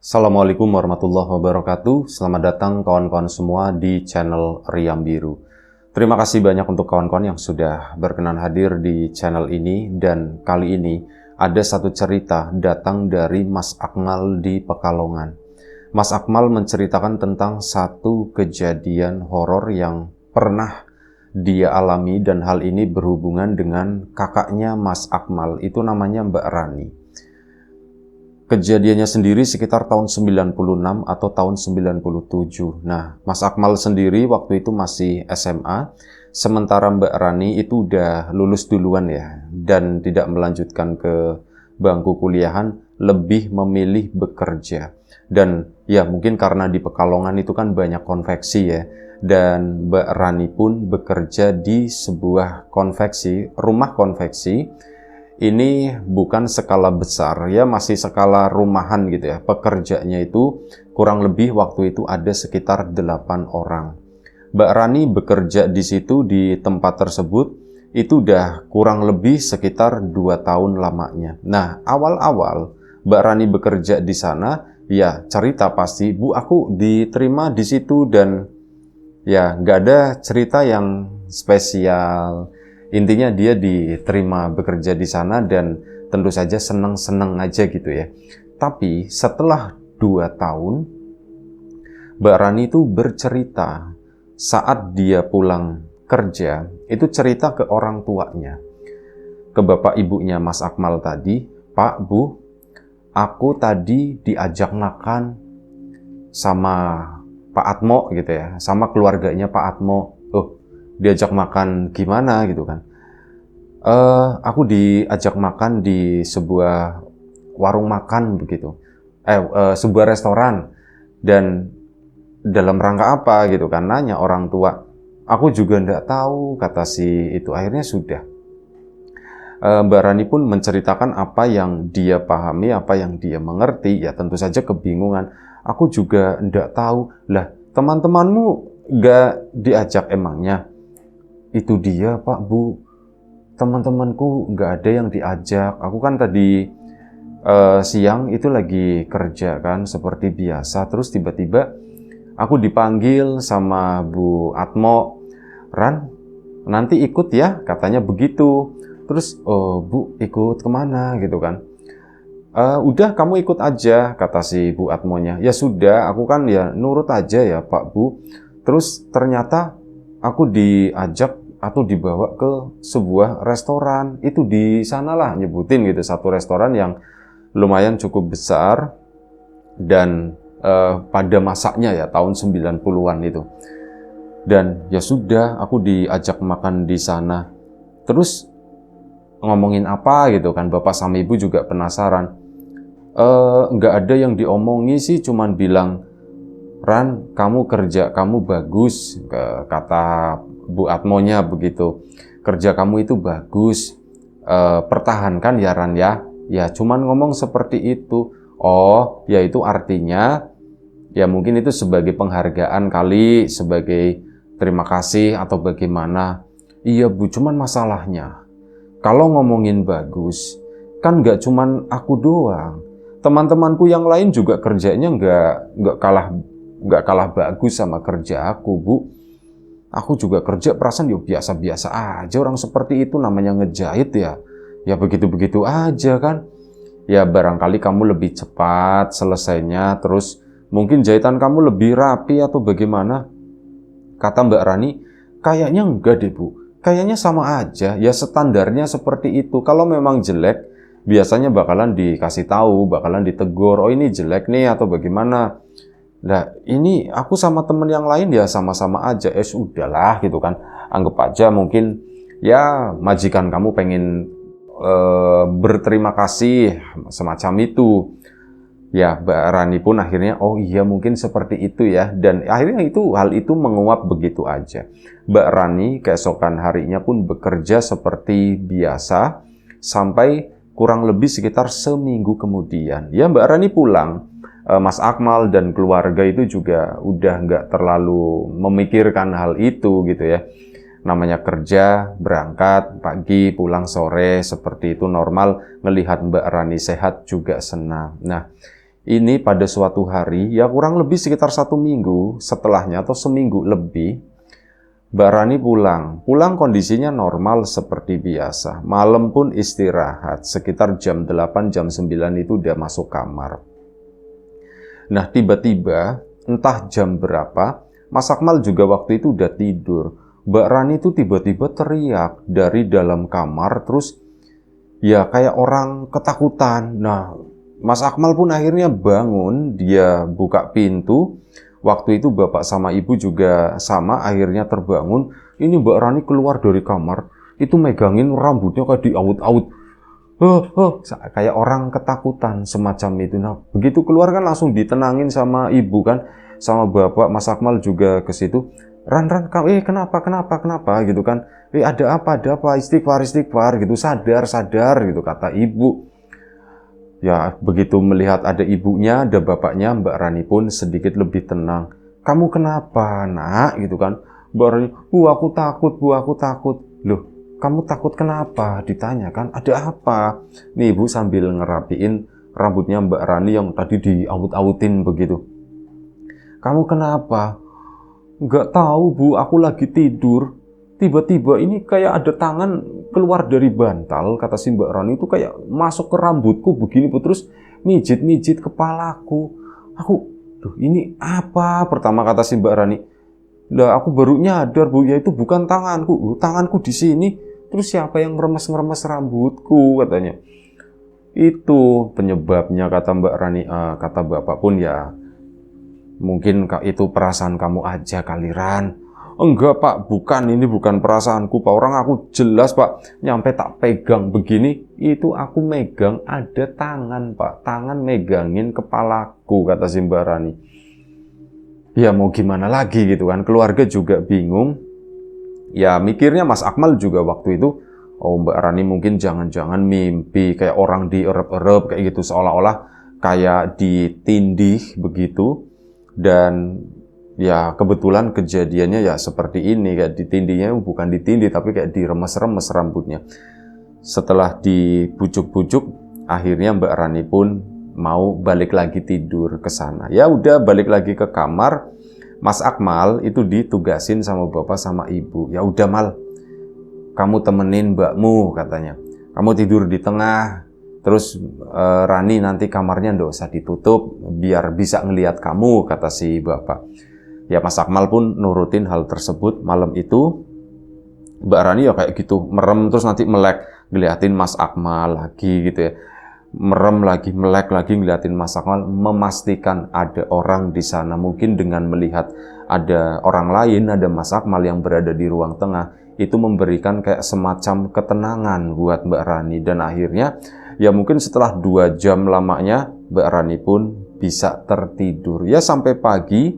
Assalamualaikum warahmatullahi wabarakatuh. Selamat datang kawan-kawan semua di channel Riam Biru. Terima kasih banyak untuk kawan-kawan yang sudah berkenan hadir di channel ini. Dan kali ini ada satu cerita datang dari Mas Akmal di Pekalongan. Mas Akmal menceritakan tentang satu kejadian horor yang pernah dia alami, dan hal ini berhubungan dengan kakaknya Mas Akmal, itu namanya Mbak Rani. Kejadiannya sendiri sekitar tahun 96 atau tahun 97. Nah, Mas Akmal sendiri waktu itu masih SMA, sementara Mbak Rani itu udah lulus duluan ya, dan tidak melanjutkan ke bangku kuliahan, lebih memilih bekerja. Dan ya mungkin karena di Pekalongan itu kan banyak konveksi ya, dan Mbak Rani pun bekerja di sebuah konveksi, rumah konveksi. Ini bukan skala besar ya, masih skala rumahan gitu ya. Pekerjanya itu kurang lebih waktu itu ada sekitar 8 orang. Mbak Rani bekerja di situ, di tempat tersebut itu udah kurang lebih sekitar 2 tahun lamanya. Nah, awal-awal Mbak Rani bekerja di sana, ya cerita pasti, "Bu, aku diterima di situ," dan ya nggak ada cerita yang spesial. Intinya dia diterima bekerja di sana dan tentu saja seneng-seneng aja gitu ya. Tapi setelah 2 tahun, Mbak Rani itu bercerita saat dia pulang kerja, itu cerita ke orang tuanya, ke bapak ibunya Mas Akmal tadi, "Pak, Bu, aku tadi diajak makan sama Pak Atmo," gitu ya, sama keluarganya Pak Atmo. "Oh, diajak makan gimana?" gitu kan. Aku diajak makan di sebuah warung makan begitu. Sebuah restoran. Dan dalam rangka apa gitu kan, nanya orang tua. "Aku juga nggak tahu," kata si itu. Akhirnya sudah. Mbak Rani pun menceritakan apa yang dia pahami, apa yang dia mengerti. Ya tentu saja kebingungan. "Aku juga nggak tahu." "Lah, teman-temanmu nggak diajak emangnya?" "Itu dia, Pak, Bu. Teman-temanku nggak ada yang diajak. Aku kan tadi siang itu lagi kerja kan seperti biasa. Terus tiba-tiba aku dipanggil sama Bu Atmo, 'Ran, nanti ikut ya,' katanya begitu." Terus, "Oh, Bu, ikut kemana?" gitu kan. "Udah, kamu ikut aja," kata si Bu Atmonya. Ya sudah, aku kan ya nurut aja ya Pak, Bu. Terus ternyata aku diajak atau dibawa ke sebuah restoran. Itu di sanalah, nyebutin gitu, satu restoran yang lumayan cukup besar dan pada masanya ya tahun 90-an itu. Dan ya sudah, aku diajak makan di sana. Terus ngomongin apa gitu kan, bapak sama ibu juga penasaran. Nggak ada yang diomongi sih, cuman bilang, "Ran, kamu kerja kamu bagus," kata Bu Atmonya begitu. "Kerja kamu itu bagus, pertahankan ya Ran ya." Ya cuman ngomong seperti itu. "Oh, ya itu artinya ya mungkin itu sebagai penghargaan kali, sebagai terima kasih atau bagaimana." "Iya Bu, cuman masalahnya kalau ngomongin bagus, kan nggak cuman aku doang. Teman-temanku yang lain juga kerjanya nggak kalah bagus sama kerja aku, Bu. Aku juga kerja perasaan ya biasa-biasa aja, orang seperti itu namanya ngejahit ya. Ya begitu-begitu aja kan. Ya barangkali kamu lebih cepat selesainya, terus mungkin jahitan kamu lebih rapi atau bagaimana." Kata Mbak Rani, "Kayaknya enggak deh, Bu. Kayaknya sama aja, ya standarnya seperti itu. Kalau memang jelek, biasanya bakalan dikasih tahu, bakalan ditegur, 'Oh ini jelek nih,' atau bagaimana. Nah, ini aku sama temen yang lain ya sama-sama aja." Udahlah gitu kan. Anggap aja mungkin ya majikan kamu pengen berterima kasih semacam itu. Ya, Mbak Rani pun akhirnya, "Oh iya mungkin seperti itu ya." Dan akhirnya hal itu menguap begitu aja. Mbak Rani keesokan harinya pun bekerja seperti biasa sampai kurang lebih sekitar seminggu kemudian. Ya Mbak Rani pulang. Mas Akmal dan keluarga itu juga udah nggak terlalu memikirkan hal itu gitu ya. Namanya kerja, berangkat pagi, pulang sore, seperti itu normal. Ngelihat Mbak Rani sehat juga senang. Nah, Ini pada suatu hari, ya kurang lebih sekitar 1 minggu setelahnya atau seminggu lebih, Mbak Rani pulang. Pulang kondisinya normal seperti biasa. Malam pun istirahat. Sekitar jam 8, jam 9 itu udah masuk kamar. Nah, tiba-tiba, entah jam berapa, Mas Akmal juga waktu itu udah tidur. Mbak Rani itu tiba-tiba teriak dari dalam kamar, terus ya kayak orang ketakutan. Nah, Mas Akmal pun akhirnya bangun, dia buka pintu. Waktu itu bapak sama ibu juga sama, akhirnya terbangun. Ini Mbak Rani keluar dari kamar, itu megangin rambutnya kayak diaut-aut. Kayak orang ketakutan semacam itu. Nah, begitu keluar kan langsung ditenangin sama ibu kan, sama bapak. Mas Akmal juga ke situ. Ran, kamu, kenapa gitu kan. Ada apa, istighfar gitu, sadar gitu, kata ibu. Ya, begitu melihat ada ibunya, ada bapaknya, Mbak Rani pun sedikit lebih tenang. Kamu kenapa, nak? Gitu kan. Mbak Rani, aku takut. Loh, kamu takut kenapa? Ditanya kan, ada apa? Nih ibu sambil ngerapiin rambutnya Mbak Rani yang tadi diaut-autin begitu. Kamu kenapa? Nggak tahu bu, aku lagi tidur. Tiba-tiba ini kayak ada tangan keluar dari bantal, kata si Mbak Rani, itu kayak masuk ke rambutku begini bu, terus mijit kepalaku. Duh ini apa? Pertama kata si Mbak Rani. Lah aku baru nyadar bu, ya itu bukan tanganku. Tanganku di sini. Terus siapa yang ngeremes rambutku, katanya. Itu penyebabnya, kata Mbak Rani. Kata bapak pun ya, mungkin itu perasaan kamu aja kali, Ran. Enggak pak, bukan, ini bukan perasaanku pak. Orang aku jelas pak, nyampe tak pegang begini, itu aku megang ada tangan pak. Tangan megangin kepalaku, kata si Mbak Rani. Ya mau gimana lagi gitu kan, keluarga juga bingung. Ya mikirnya Mas Akmal juga waktu itu, oh Mbak Rani mungkin jangan-jangan mimpi kayak orang dierep-erep kayak gitu, seolah-olah kayak ditindih begitu. Dan ya kebetulan kejadiannya ya seperti ini, kayak ditindihnya bukan ditindih tapi kayak diremes-remes rambutnya. Setelah dibujuk-bujuk, akhirnya Mbak Rani pun mau balik lagi tidur ke sana. Ya udah balik lagi ke kamar. Mas Akmal itu ditugasin sama bapak sama ibu. Ya udah Mal, kamu temenin mbakmu, katanya. Kamu tidur di tengah. Terus Rani nanti kamarnya nggak usah ditutup biar bisa ngelihat kamu, kata si bapak. Ya Mas Akmal pun nurutin hal tersebut. Malam itu Mbak Rani ya kayak gitu, merem terus nanti melek ngeliatin Mas Akmal lagi gitu ya. Merem lagi, melek lagi ngeliatin Mas Akmal, memastikan ada orang di sana. Mungkin dengan melihat ada orang lain, ada Mas Akmal yang berada di ruang tengah, itu memberikan kayak semacam ketenangan buat Mbak Rani. Dan akhirnya ya mungkin setelah 2 jam lamanya Mbak Rani pun bisa tertidur. Ya sampai pagi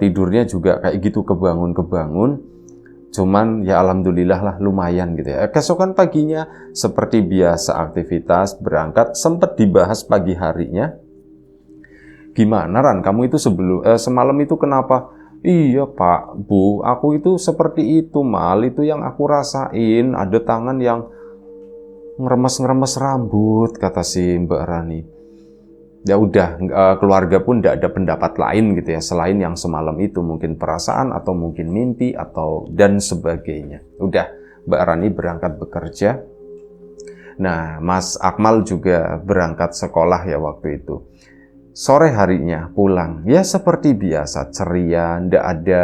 tidurnya juga kayak gitu, kebangun. Cuman ya alhamdulillah lah lumayan gitu ya. Keesokan paginya seperti biasa aktivitas berangkat, sempat dibahas pagi harinya. Gimana Ran, kamu itu semalam itu kenapa? Iya Pak, Bu, aku itu seperti itu Mal, itu yang aku rasain, ada tangan yang ngeremes-ngeremes rambut, kata si Mbak Rani. Ya udah, keluarga pun tidak ada pendapat lain gitu ya, selain yang semalam itu, mungkin perasaan atau mungkin mimpi atau dan sebagainya. Udah, Mbak Rani berangkat bekerja. Nah, Mas Akmal juga berangkat sekolah ya waktu itu. Sore harinya pulang, ya seperti biasa, ceria, nggak ada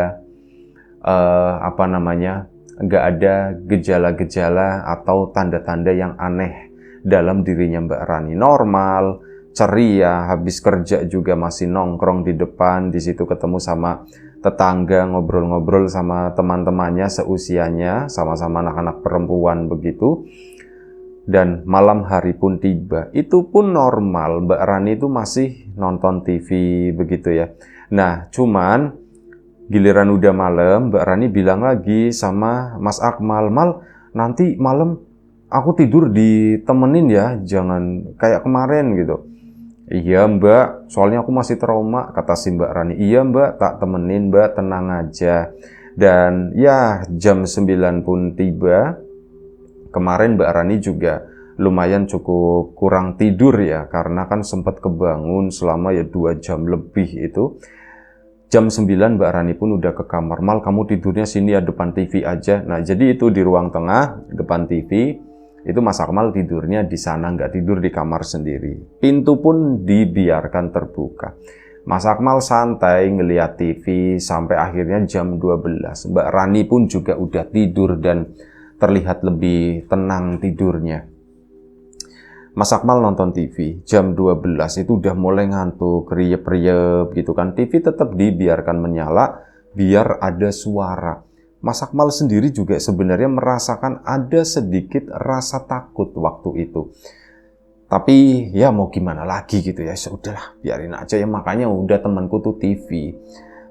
nggak ada gejala-gejala atau tanda-tanda yang aneh dalam dirinya Mbak Rani. Normal, ceria, habis kerja juga masih nongkrong di depan, di situ ketemu sama tetangga, ngobrol-ngobrol sama teman-temannya seusianya, sama-sama anak-anak perempuan begitu. Dan malam hari pun tiba, itu pun normal, Mbak Rani itu masih nonton TV begitu ya. Nah, cuman giliran udah malam, Mbak Rani bilang lagi sama Mas Akmal, Mal, nanti malam aku tidur ditemenin ya, jangan kayak kemarin gitu. Iya Mbak, soalnya aku masih trauma, kata si Mbak Rani. Iya Mbak, tak temenin Mbak, tenang aja. Dan ya jam 9 pun tiba. Kemarin Mbak Rani juga lumayan cukup kurang tidur ya, karena kan sempat kebangun selama ya 2 jam lebih itu. Jam 9 Mbak Rani pun udah ke kamar. Mal, kamu tidurnya sini ya, depan TV aja. Nah, jadi itu di ruang tengah, depan TV. Itu Mas Akmal tidurnya di sana, nggak tidur di kamar sendiri. Pintu pun dibiarkan terbuka. Mas Akmal santai ngeliat TV sampai akhirnya jam 12. Mbak Rani pun juga udah tidur dan terlihat lebih tenang tidurnya. Mas Akmal nonton TV, jam 12 itu udah mulai ngantuk, riep-riep gitu kan. TV tetap dibiarkan menyala, biar ada suara. Mas Akmal sendiri juga sebenarnya merasakan ada sedikit rasa takut waktu itu. Tapi ya mau gimana lagi gitu ya, sudahlah biarin aja ya, makanya udah temanku tuh TV.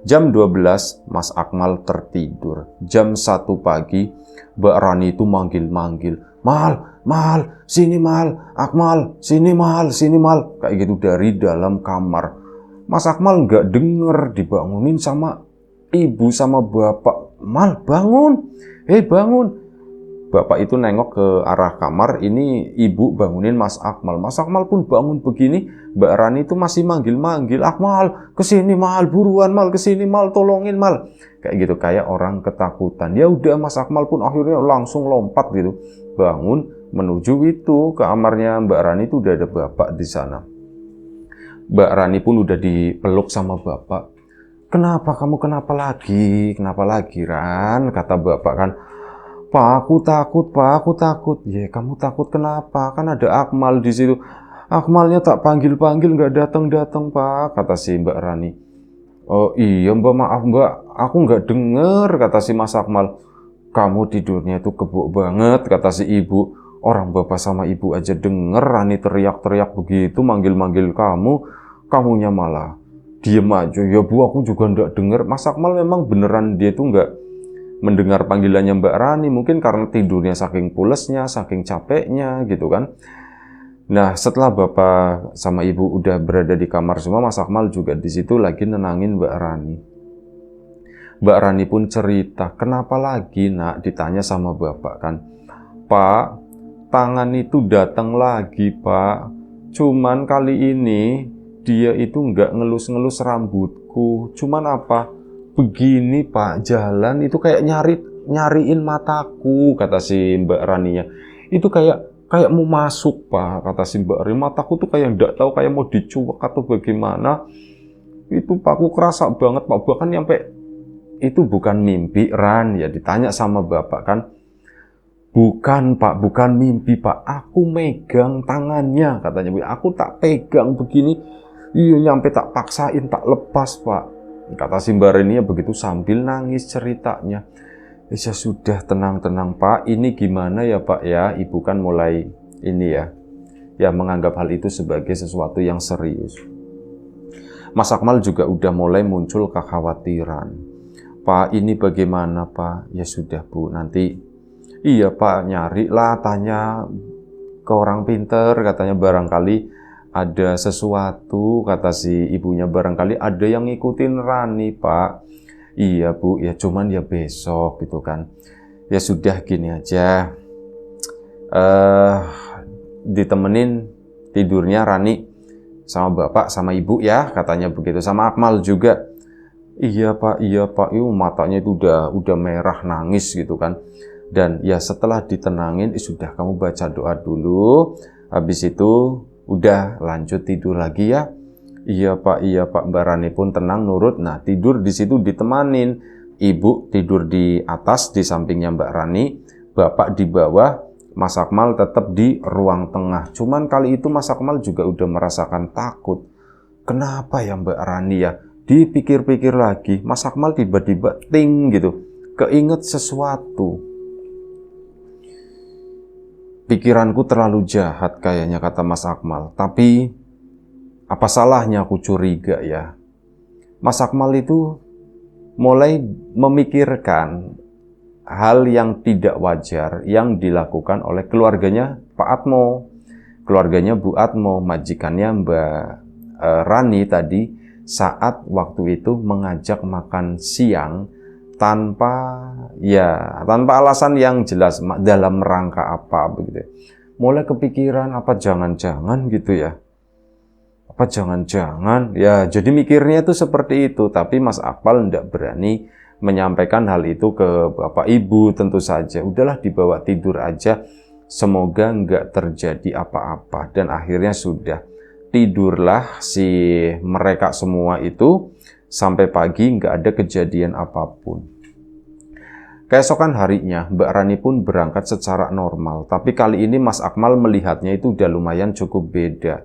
Jam 12 Mas Akmal tertidur. Jam 1 pagi Mbak Rani itu manggil-manggil. Mal, sini Mal, Akmal, sini Mal, sini Mal. Kayak gitu dari dalam kamar. Mas Akmal nggak denger, dibangunin sama ibu sama bapak. Mal, bangun, bangun. Bapak itu nengok ke arah kamar, ini ibu bangunin Mas Akmal. Mas Akmal pun bangun begini, Mbak Rani itu masih manggil-manggil, Akmal, kesini Mal, buruan Mal, kesini Mal, tolongin Mal. Kayak gitu, kayak orang ketakutan. Ya udah, Mas Akmal pun akhirnya langsung lompat gitu, bangun menuju itu ke kamarnya Mbak Rani. Itu udah ada bapak di sana. Mbak Rani pun udah dipeluk sama bapak. Kenapa kamu, kenapa lagi Ran? Kata bapak kan. Pak, aku takut, Pak, aku takut. Ya, kamu takut kenapa? Kan ada Akmal di situ. Akmalnya tak panggil-panggil, nggak datang-datang, Pak, kata si Mbak Rani. Oh iya Mbak, maaf Mbak, aku nggak denger, kata si Mas Akmal. Kamu tidurnya itu kebuk banget, kata si ibu. Orang bapak sama ibu aja denger Rani teriak-teriak begitu, manggil-manggil kamu, kamunya malah diem aja. Ya Bu, aku juga nggak denger. Mas Akmal memang beneran dia tuh nggak mendengar panggilannya Mbak Rani, mungkin karena tidurnya saking pulesnya, saking capeknya gitu kan. Nah, setelah bapak sama ibu udah berada di kamar semua, Mas Akmal juga di situ lagi nenangin Mbak Rani. Mbak Rani pun cerita, kenapa lagi nak, ditanya sama bapak kan. Pak, tangan itu datang lagi Pak, cuman kali ini dia itu nggak ngelus-ngelus rambutku, cuman apa? Begini Pak, jalan itu kayak nyariin mataku, kata si Mbak Raninya. Itu kayak mau masuk Pak, kata si Mbak Rani. Mataku tuh kayak nggak tahu, kayak mau dicuek atau bagaimana. Itu Pak, aku kerasa banget Pak, bahkan nyampe itu bukan mimpi Ran, ya ditanya sama bapak kan. Bukan Pak, bukan mimpi Pak, aku megang tangannya, katanya. Aku tak pegang begini, iya nyampe tak paksain, tak lepas Pak, kata si Mbak Reni begitu sambil nangis ceritanya. Ya sudah, tenang-tenang Pak, ini gimana ya Pak ya, ibu kan mulai ini ya menganggap hal itu sebagai sesuatu yang serius. Mas Akmal juga udah mulai muncul kekhawatiran. Pak, ini bagaimana Pak? Ya sudah Bu, nanti iya Pak, nyari lah, tanya ke orang pinter, katanya barangkali ada sesuatu, kata si ibunya, barangkali ada yang ngikutin Rani Pak. Iya Bu, ya cuman ya besok gitu kan. Ya sudah, gini aja, ditemenin tidurnya Rani sama bapak sama ibu ya, katanya begitu. Sama Akmal juga. Iya Pak, matanya itu udah merah nangis gitu kan. Dan ya setelah ditenangin, sudah kamu baca doa dulu, habis itu udah lanjut tidur lagi ya. Iya Pak, Mbak Rani pun tenang nurut. Nah, tidur di situ ditemanin. Ibu tidur di atas di sampingnya Mbak Rani, bapak di bawah, Mas Akmal tetap di ruang tengah. Cuman kali itu Mas Akmal juga udah merasakan takut. Kenapa ya Mbak Rani ya? Dipikir-pikir lagi, Mas Akmal tiba-tiba ting gitu, keinget sesuatu. Pikiranku terlalu jahat kayaknya, kata Mas Akmal. Tapi apa salahnya aku curiga ya? Mas Akmal itu mulai memikirkan hal yang tidak wajar yang dilakukan oleh keluarganya Pak Atmo, keluarganya Bu Atmo, majikannya Mbak Rani tadi, saat waktu itu mengajak makan siang tanpa alasan yang jelas dalam rangka apa begitu. mulai kepikiran apa jangan-jangan gitu ya. Apa jangan-jangan ya, jadi mikirnya itu seperti itu, tapi Mas Akmal tidak berani menyampaikan hal itu ke Bapak Ibu. Tentu saja udahlah dibawa tidur aja, semoga nggak terjadi apa-apa. Dan akhirnya sudah tidurlah si mereka semua itu sampai pagi, nggak ada kejadian apapun. Keesokan harinya Mbak Rani pun berangkat secara normal, tapi kali ini Mas Akmal melihatnya itu udah lumayan cukup beda.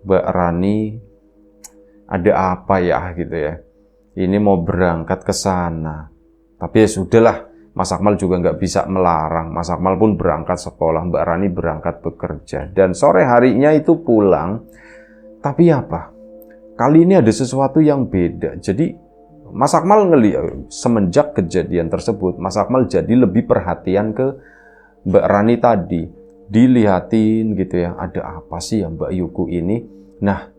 Mbak Rani ada apa ya gitu ya, ini mau berangkat ke sana. Tapi ya sudahlah, Mas Akmal juga nggak bisa melarang. Mas Akmal pun berangkat sekolah, Mbak Rani berangkat bekerja. Dan sore harinya itu pulang. Tapi apa? Kali ini ada sesuatu yang beda. Jadi Mas Akmal ngelihat semenjak kejadian tersebut, Mas Akmal jadi lebih perhatian ke Mbak Rani tadi. Dilihatin gitu ya, ada apa sih ya Mbak Yuku ini? Nah,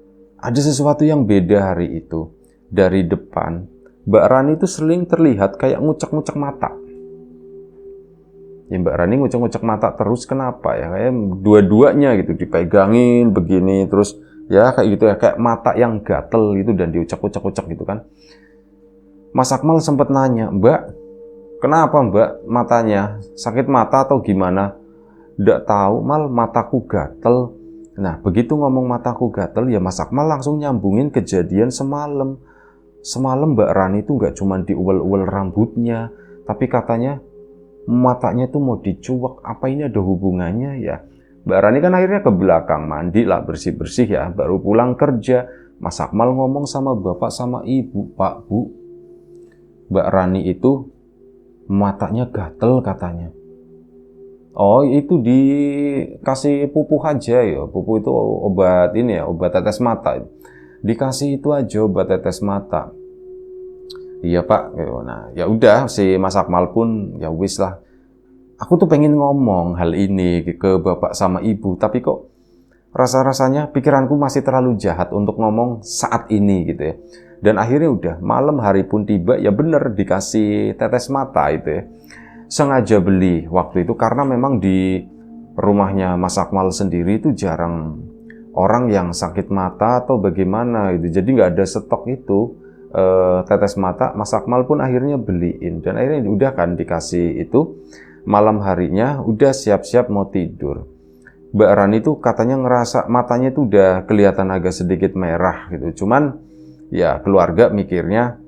ada sesuatu yang beda hari itu. Dari depan, Mbak Rani itu sering terlihat kayak ngucek-ngucek mata. Ya Mbak Rani ngucek-ngucek mata terus, kenapa ya? Kayak dua-duanya gitu, dipegangin begini, terus ya kayak gitu ya, kayak mata yang gatel gitu dan diucek-ucek gitu kan. Mas Akmal sempat nanya, Mbak, kenapa Mbak matanya? Sakit mata atau gimana? Nggak tahu, Mal, mataku gatel. Nah, begitu ngomong mataku gatel, ya Mas Akmal langsung nyambungin kejadian semalam. Semalam Mbak Rani itu nggak cuma diuel-uel rambutnya, tapi katanya matanya itu mau dicuek. Apa ini ada hubungannya ya? Mbak Rani kan akhirnya ke belakang, mandi lah, bersih-bersih ya, baru pulang kerja. Mas Akmal ngomong sama bapak sama ibu, Pak, Bu, Mbak Rani itu matanya gatel katanya. Oh, itu dikasih pupuh aja ya. Pupuh itu obat ini ya, obat tetes mata. Dikasih itu aja obat tetes mata. Iya Pak. Nah, ya udah si Mas Akmal pun ya wis lah. Aku tuh pengen ngomong hal ini ke bapak sama ibu, tapi kok rasa-rasanya pikiranku masih terlalu jahat untuk ngomong saat ini gitu ya. Dan akhirnya udah malam hari pun tiba, ya bener dikasih tetes mata itu ya. Sengaja beli waktu itu karena memang di rumahnya Mas Akmal sendiri itu jarang orang yang sakit mata atau bagaimana gitu. Jadi nggak ada stok itu tetes mata. Mas Akmal pun akhirnya beliin dan akhirnya udah kan dikasih itu. Malam harinya udah siap-siap mau tidur. Mbak Rani tuh katanya ngerasa matanya tuh udah kelihatan agak sedikit merah gitu. Cuman ya keluarga mikirnya,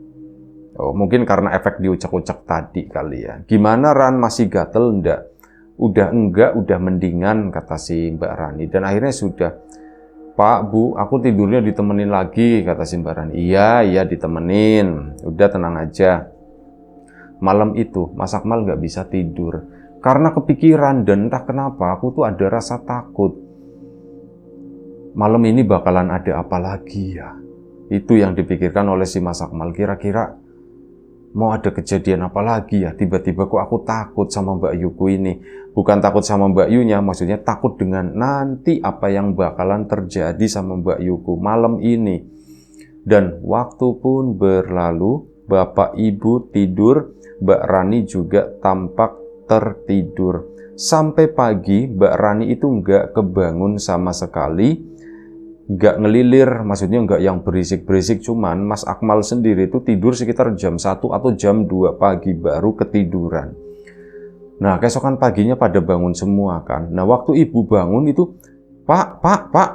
oh mungkin karena efek diucek-ucek tadi kali ya. Gimana Ran, masih gatel enggak? Udah enggak, udah mendingan kata si Mbak Rani. Dan akhirnya sudah, Pak, Bu, aku tidurnya ditemenin lagi kata si Mbak Rani. Iya ditemenin, udah tenang aja. Malam itu Mas Akmal nggak bisa tidur karena kepikiran dan entah kenapa aku tuh ada rasa takut. Malam ini bakalan ada apa lagi ya? Itu yang dipikirkan oleh si Mas Akmal. Kira-kira mau ada kejadian apa lagi ya? Tiba-tiba kok aku takut sama Mbak Yuku ini. Bukan takut sama Mbak Yunya, maksudnya takut dengan nanti apa yang bakalan terjadi sama Mbak Yuku malam ini. Dan waktu pun berlalu, Bapak Ibu tidur, Mbak Rani juga tampak tertidur. Sampai pagi Mbak Rani itu nggak kebangun sama sekali, nggak ngelilir, maksudnya nggak yang berisik-berisik. Cuman Mas Akmal sendiri itu tidur sekitar jam 1 atau jam 2 pagi baru ketiduran. Nah, keesokan paginya pada bangun semua kan. Nah, waktu ibu bangun itu, Pak,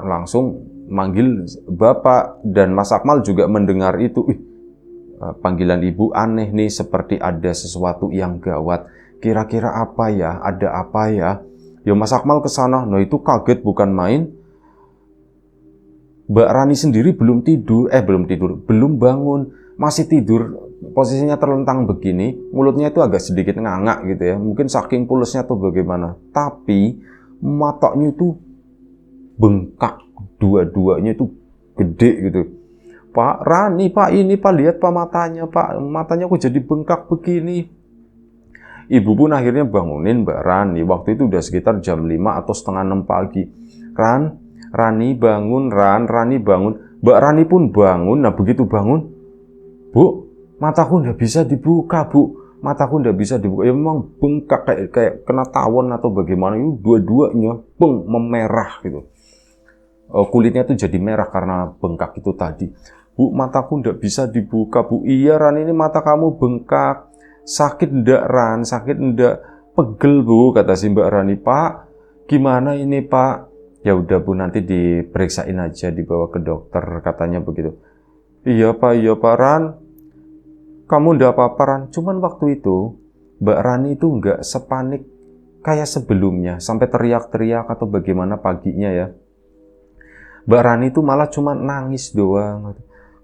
langsung manggil Bapak. Dan Mas Akmal juga mendengar itu. Panggilan ibu aneh nih, seperti ada sesuatu yang gawat. Kira-kira apa ya? Ada apa ya? Ya Mas Akmal ke sana. Nah, itu kaget bukan main. Mbak Rani sendiri belum bangun. Masih tidur, posisinya terlentang begini, mulutnya itu agak sedikit ngangak gitu ya. Mungkin saking pulusnya atau bagaimana. Tapi matanya itu bengkak, dua-duanya itu gede gitu. Pak Rani, Pak ini, Pak lihat Pak matanya kok jadi bengkak begini. Ibu pun akhirnya bangunin Mbak Rani. Waktu itu udah sekitar jam 5 atau setengah 6 pagi. Rani bangun, Rani bangun. Mbak Rani pun bangun. Nah begitu bangun, Bu, mataku nggak bisa dibuka Bu. mataku ndak bisa dibuka. Ya memang bengkak kayak kena tawon atau bagaimana, itu dua-duanya memerah gitu. Kulitnya tuh jadi merah karena bengkak itu tadi. Bu, mataku ndak bisa dibuka, Bu. Iya, Ran, ini mata kamu bengkak. Sakit ndak, Ran? Sakit ndak? Pegel, Bu, kata si Mbak Rani. Pak, gimana ini, Pak? Ya udah, Bu, nanti diperiksain aja, dibawa ke dokter, katanya begitu. Iya, Pak, Ran. Kamu ndak apa-apa, Ran. Cuman waktu itu, Mbak Rani itu nggak sepanik kayak sebelumnya, sampai teriak-teriak atau bagaimana paginya ya. Mbak Rani itu malah cuma nangis doang.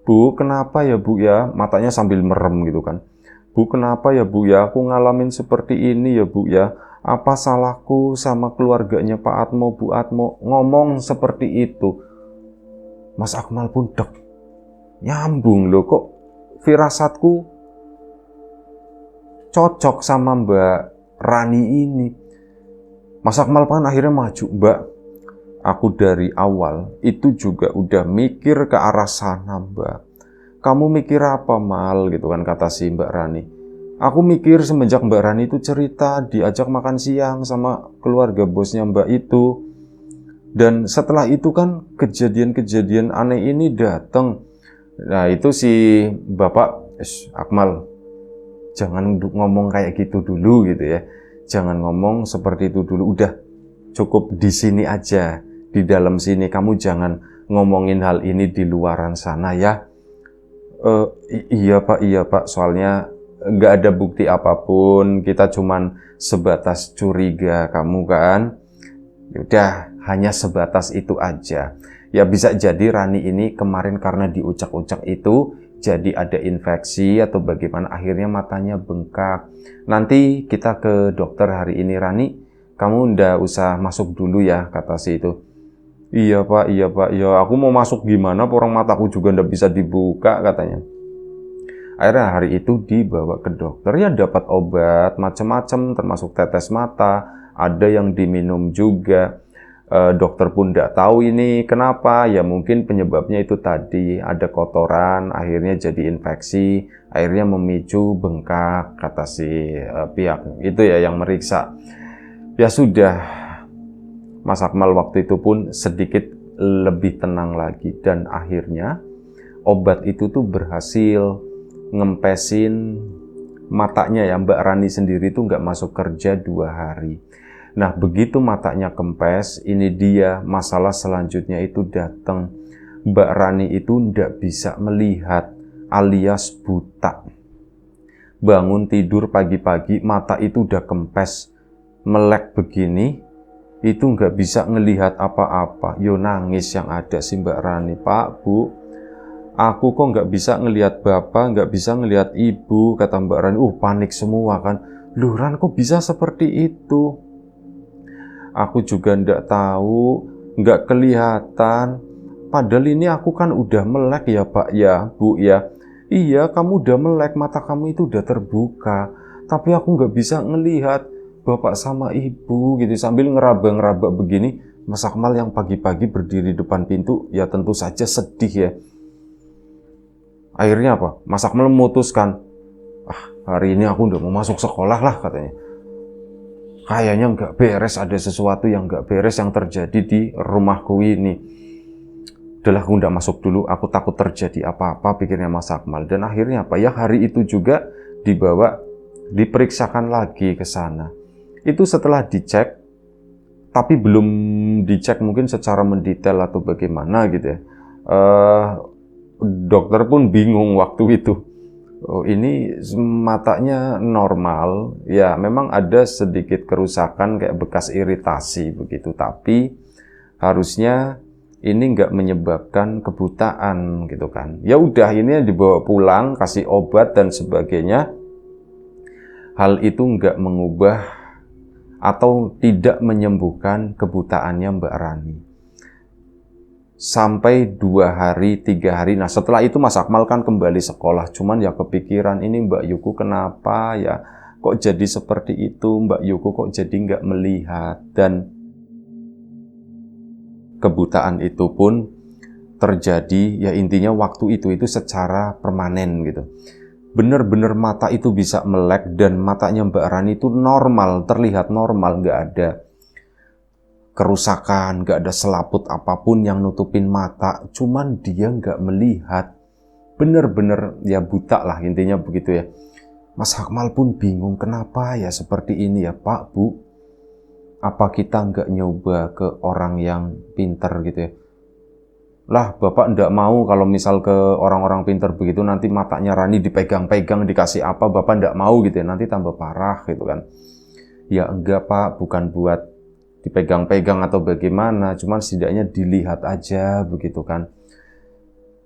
Bu, kenapa ya, Bu ya? Matanya sambil merem gitu kan. Bu, kenapa ya, Bu ya? Aku ngalamin seperti ini ya, Bu ya. Apa salahku sama keluarganya Pak Atmo, Bu Atmo? Ngomong seperti itu. Mas Akmal pun dek. Nyambung loh, kok firasatku cocok sama Mbak Rani ini. Mas Akmal kan akhirnya maju. Mbak, aku dari awal itu juga udah mikir ke arah sana, Mbak. Kamu mikir apa, Mal? Gitu kan kata si Mbak Rani. Aku mikir semenjak Mbak Rani itu cerita diajak makan siang sama keluarga bosnya Mbak itu. Dan setelah itu kan kejadian-kejadian aneh ini datang. Nah, itu si Bapak, Akmal, jangan ngomong kayak gitu dulu gitu ya. Jangan ngomong seperti itu dulu. Udah, cukup di sini aja. Di dalam sini, kamu jangan ngomongin hal ini di luaran sana ya. Iya Pak, soalnya nggak ada bukti apapun, kita cuman sebatas curiga kamu kan. Yaudah, hanya sebatas itu aja. Ya bisa jadi Rani ini kemarin karena diucak-ucak itu, jadi ada infeksi atau bagaimana, akhirnya matanya bengkak. Nanti kita ke dokter hari ini, Rani. Kamu ndak usah masuk dulu ya, kata si itu. Iya Pak, ya aku mau masuk gimana, orang mataku juga ndak bisa dibuka, katanya. Akhirnya hari itu dibawa ke dokter, ya dapat obat macam-macam, termasuk tetes mata, ada yang diminum juga. Dokter pun ndak tahu ini kenapa, ya mungkin penyebabnya itu tadi, ada kotoran, akhirnya jadi infeksi, akhirnya memicu bengkak, kata si pihak itu ya yang meriksa. Ya sudah, Mas Akmal waktu itu pun sedikit lebih tenang lagi, dan akhirnya obat itu tuh berhasil ngempesin matanya ya. Mbak Rani sendiri tuh nggak masuk kerja 2 hari. Nah, begitu matanya kempes, ini dia masalah selanjutnya itu datang. Mbak Rani itu nggak bisa melihat, alias buta. Bangun tidur pagi-pagi, mata itu udah kempes, melek begini, itu nggak bisa ngelihat apa-apa. Yo nangis yang ada si Mbak Rani. Pak, Bu, aku kok nggak bisa ngelihat bapak, nggak bisa ngelihat ibu, kata Mbak Rani. Panik semua kan. Loh Ran, kok bisa seperti itu? Aku juga nggak tahu, nggak kelihatan. Padahal ini aku kan udah melek ya Pak ya, Bu ya. Iya, kamu udah melek, mata kamu itu udah terbuka. Tapi aku nggak bisa ngelihat bapak sama ibu gitu. Sambil ngeraba-ngeraba begini, Mas Akmal yang pagi-pagi berdiri depan pintu, ya tentu saja sedih ya. Akhirnya apa? Mas Akmal memutuskan, hari ini aku udah mau masuk sekolah lah, katanya. Kayaknya nggak beres, ada sesuatu yang nggak beres yang terjadi di rumahku ini. Udahlah, aku nggak masuk dulu, aku takut terjadi apa-apa, pikirnya Mas Akmal. Dan akhirnya apa ya, hari itu juga dibawa, diperiksakan lagi ke sana. Itu setelah dicek, tapi belum dicek mungkin secara mendetail atau bagaimana gitu ya. Dokter pun bingung waktu itu. Ini matanya normal, ya memang ada sedikit kerusakan kayak bekas iritasi begitu, tapi harusnya ini nggak menyebabkan kebutaan gitu kan. Ya udah, ini dibawa pulang, kasih obat dan sebagainya. Hal itu nggak mengubah atau tidak menyembuhkan kebutaannya Mbak Rani. Sampai 2 hari, 3 hari. Nah setelah itu Mas Akmal kan kembali sekolah. Cuman ya kepikiran, ini Mbak Yuku kenapa ya, kok jadi seperti itu, Mbak Yuku kok jadi nggak melihat. Dan kebutaan itu pun terjadi, ya intinya waktu itu secara permanen gitu. bener-bener mata itu bisa melek dan matanya Mbak Rani itu normal, terlihat normal, nggak ada kerusakan, nggak ada selaput apapun yang nutupin mata, cuman dia nggak melihat, bener-bener ya buta lah intinya begitu ya. Mas Akmal pun bingung, kenapa ya seperti ini ya Pak, Bu, apa kita nggak nyoba ke orang yang pinter gitu ya. Lah Bapak nggak mau kalau misal ke orang-orang pinter begitu nanti matanya Rani dipegang-pegang, dikasih apa, Bapak nggak mau gitu ya, nanti tambah parah gitu kan. Ya enggak Pak, bukan buat dipegang-pegang atau bagaimana, cuman setidaknya dilihat aja begitu kan.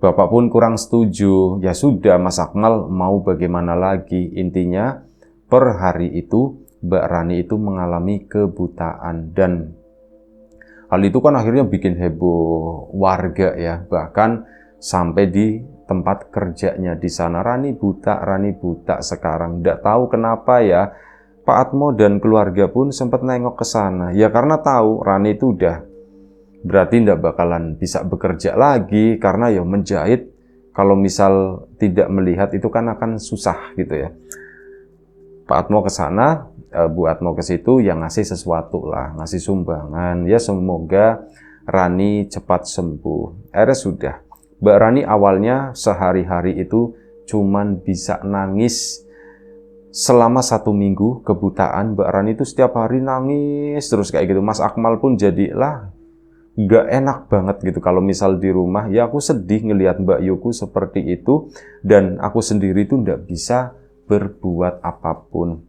Bapak pun kurang setuju. Ya sudah, Mas Akmal mau bagaimana lagi. Intinya per hari itu Mbak Rani itu mengalami kebutaan, dan hal itu kan akhirnya bikin heboh warga ya, bahkan sampai di tempat kerjanya di sana, Rani buta sekarang. Nggak tahu kenapa ya, Pak Atmo dan keluarga pun sempat nengok ke sana. Ya karena tahu Rani itu udah berarti nggak bakalan bisa bekerja lagi, karena ya menjahit kalau misal tidak melihat itu kan akan susah gitu ya. Pak Atmo ke sana, Bu Atmo ke situ, yang ngasih sesuatu lah, ngasih sumbangan. Ya semoga Rani cepat sembuh. Akhirnya sudah. Mbak Rani awalnya sehari-hari itu cuman bisa nangis. Selama 1 minggu kebutaan, Mbak Rani itu setiap hari nangis terus kayak gitu. Mas Akmal pun jadilah gak enak banget gitu kalau misal di rumah. Ya aku sedih ngelihat Mbak Yuku seperti itu, dan aku sendiri tuh gak bisa berbuat apapun.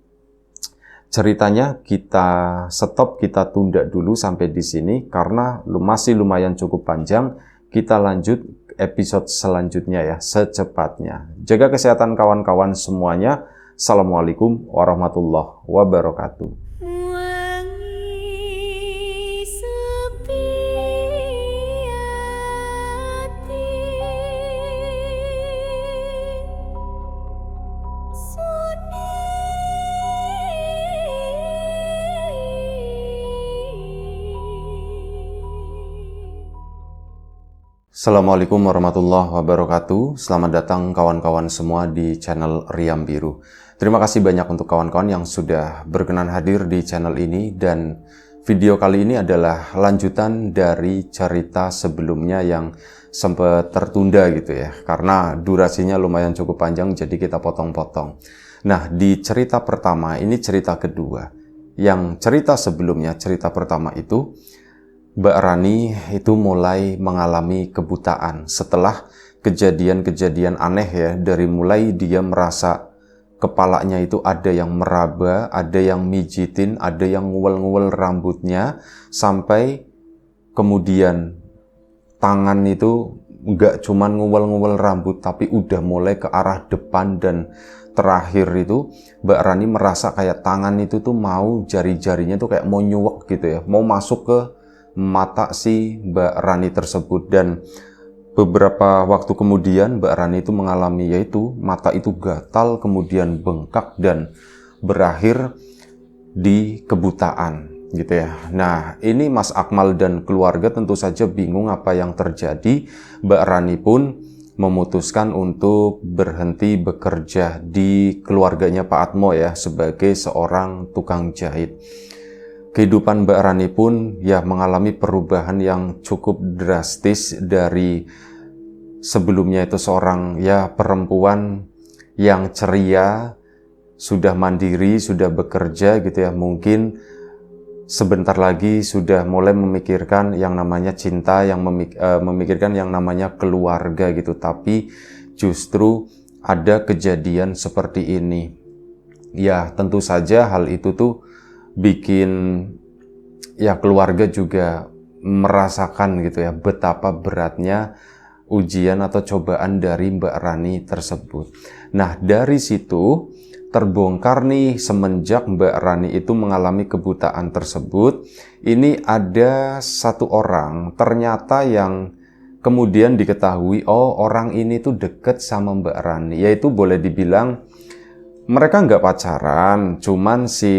Ceritanya kita stop, kita tunda dulu sampai di sini karena masih lumayan cukup panjang. Kita lanjut episode selanjutnya ya, secepatnya. Jaga kesehatan kawan-kawan semuanya. Assalamualaikum warahmatullahi wabarakatuh. Assalamualaikum warahmatullahi wabarakatuh. Selamat datang kawan-kawan semua di channel Riam Biru. Terima kasih banyak untuk kawan-kawan yang sudah berkenan hadir di channel ini, dan video kali ini adalah lanjutan dari cerita sebelumnya yang sempat tertunda gitu ya, karena durasinya lumayan cukup panjang jadi kita potong-potong. Nah, di cerita pertama, ini cerita kedua. Yang cerita sebelumnya, cerita pertama itu Mbak Rani itu mulai mengalami kebutaan setelah kejadian-kejadian aneh ya, dari mulai dia merasa kepalanya itu ada yang meraba, ada yang mijitin, ada yang nguel-nguel rambutnya, sampai kemudian tangan itu nggak cuman nguel-nguel rambut tapi udah mulai ke arah depan, dan terakhir itu Mbak Rani merasa kayak tangan itu tuh mau, jari-jarinya tuh kayak mau nyuwek gitu ya, mau masuk ke mata si Mbak Rani tersebut. Dan beberapa waktu kemudian Mbak Rani itu mengalami yaitu mata itu gatal, kemudian bengkak dan berakhir di kebutaan gitu ya. Nah, ini Mas Akmal dan keluarga tentu saja bingung apa yang terjadi. Mbak Rani pun memutuskan untuk berhenti bekerja di keluarganya Pak Atmo ya, sebagai seorang tukang jahit. Kehidupan Mbak Rani pun ya mengalami perubahan yang cukup drastis. Dari sebelumnya itu seorang ya perempuan yang ceria, sudah mandiri, sudah bekerja gitu ya, mungkin sebentar lagi sudah mulai memikirkan yang namanya cinta, yang memikirkan yang namanya keluarga gitu. Tapi justru ada kejadian seperti ini. Ya tentu saja hal itu tuh bikin ya keluarga juga merasakan gitu ya betapa beratnya ujian atau cobaan dari Mbak Rani tersebut. Nah, dari situ terbongkar nih, semenjak Mbak Rani itu mengalami kebutaan tersebut, ini ada satu orang ternyata yang kemudian diketahui, oh orang ini tuh deket sama Mbak Rani, yaitu boleh dibilang mereka nggak pacaran, cuman si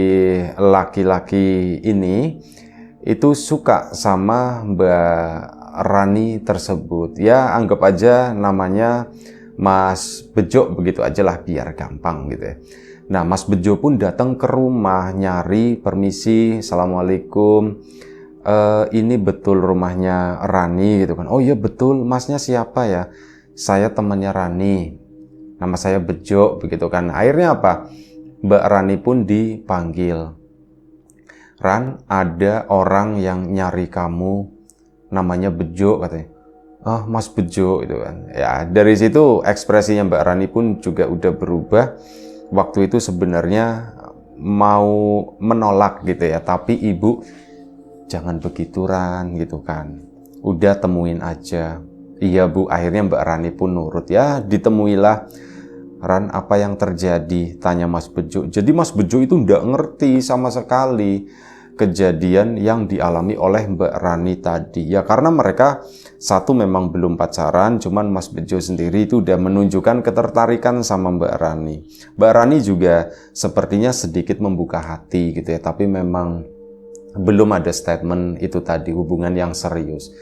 laki-laki ini itu suka sama Mbak Rani tersebut. Ya anggap aja namanya Mas Bejo, begitu aja lah biar gampang gitu ya. Nah, Mas Bejo pun datang ke rumah, nyari permisi, Assalamualaikum, ini betul rumahnya Rani gitu kan. Oh iya betul, masnya siapa ya? Saya temannya Rani, nama saya Bejo, begitu kan. Akhirnya apa? Mbak Rani pun dipanggil. Ran, ada orang yang nyari kamu, namanya Bejo katanya. Ah, Mas Bejo itu kan. Ya, dari situ ekspresinya Mbak Rani pun juga udah berubah. Waktu itu sebenarnya mau menolak gitu ya, tapi ibu jangan begitu Ran gitu kan. Udah temuin aja. Iya Bu, akhirnya Mbak Rani pun nurut ya, ditemuilah. Ran, apa yang terjadi? Tanya Mas Bejo. Jadi Mas Bejo itu nggak ngerti sama sekali kejadian yang dialami oleh Mbak Rani tadi. Ya karena mereka satu memang belum pacaran, cuman Mas Bejo sendiri itu udah menunjukkan ketertarikan sama Mbak Rani. Mbak Rani juga sepertinya sedikit membuka hati gitu ya, tapi memang belum ada statement itu tadi, hubungan yang serius.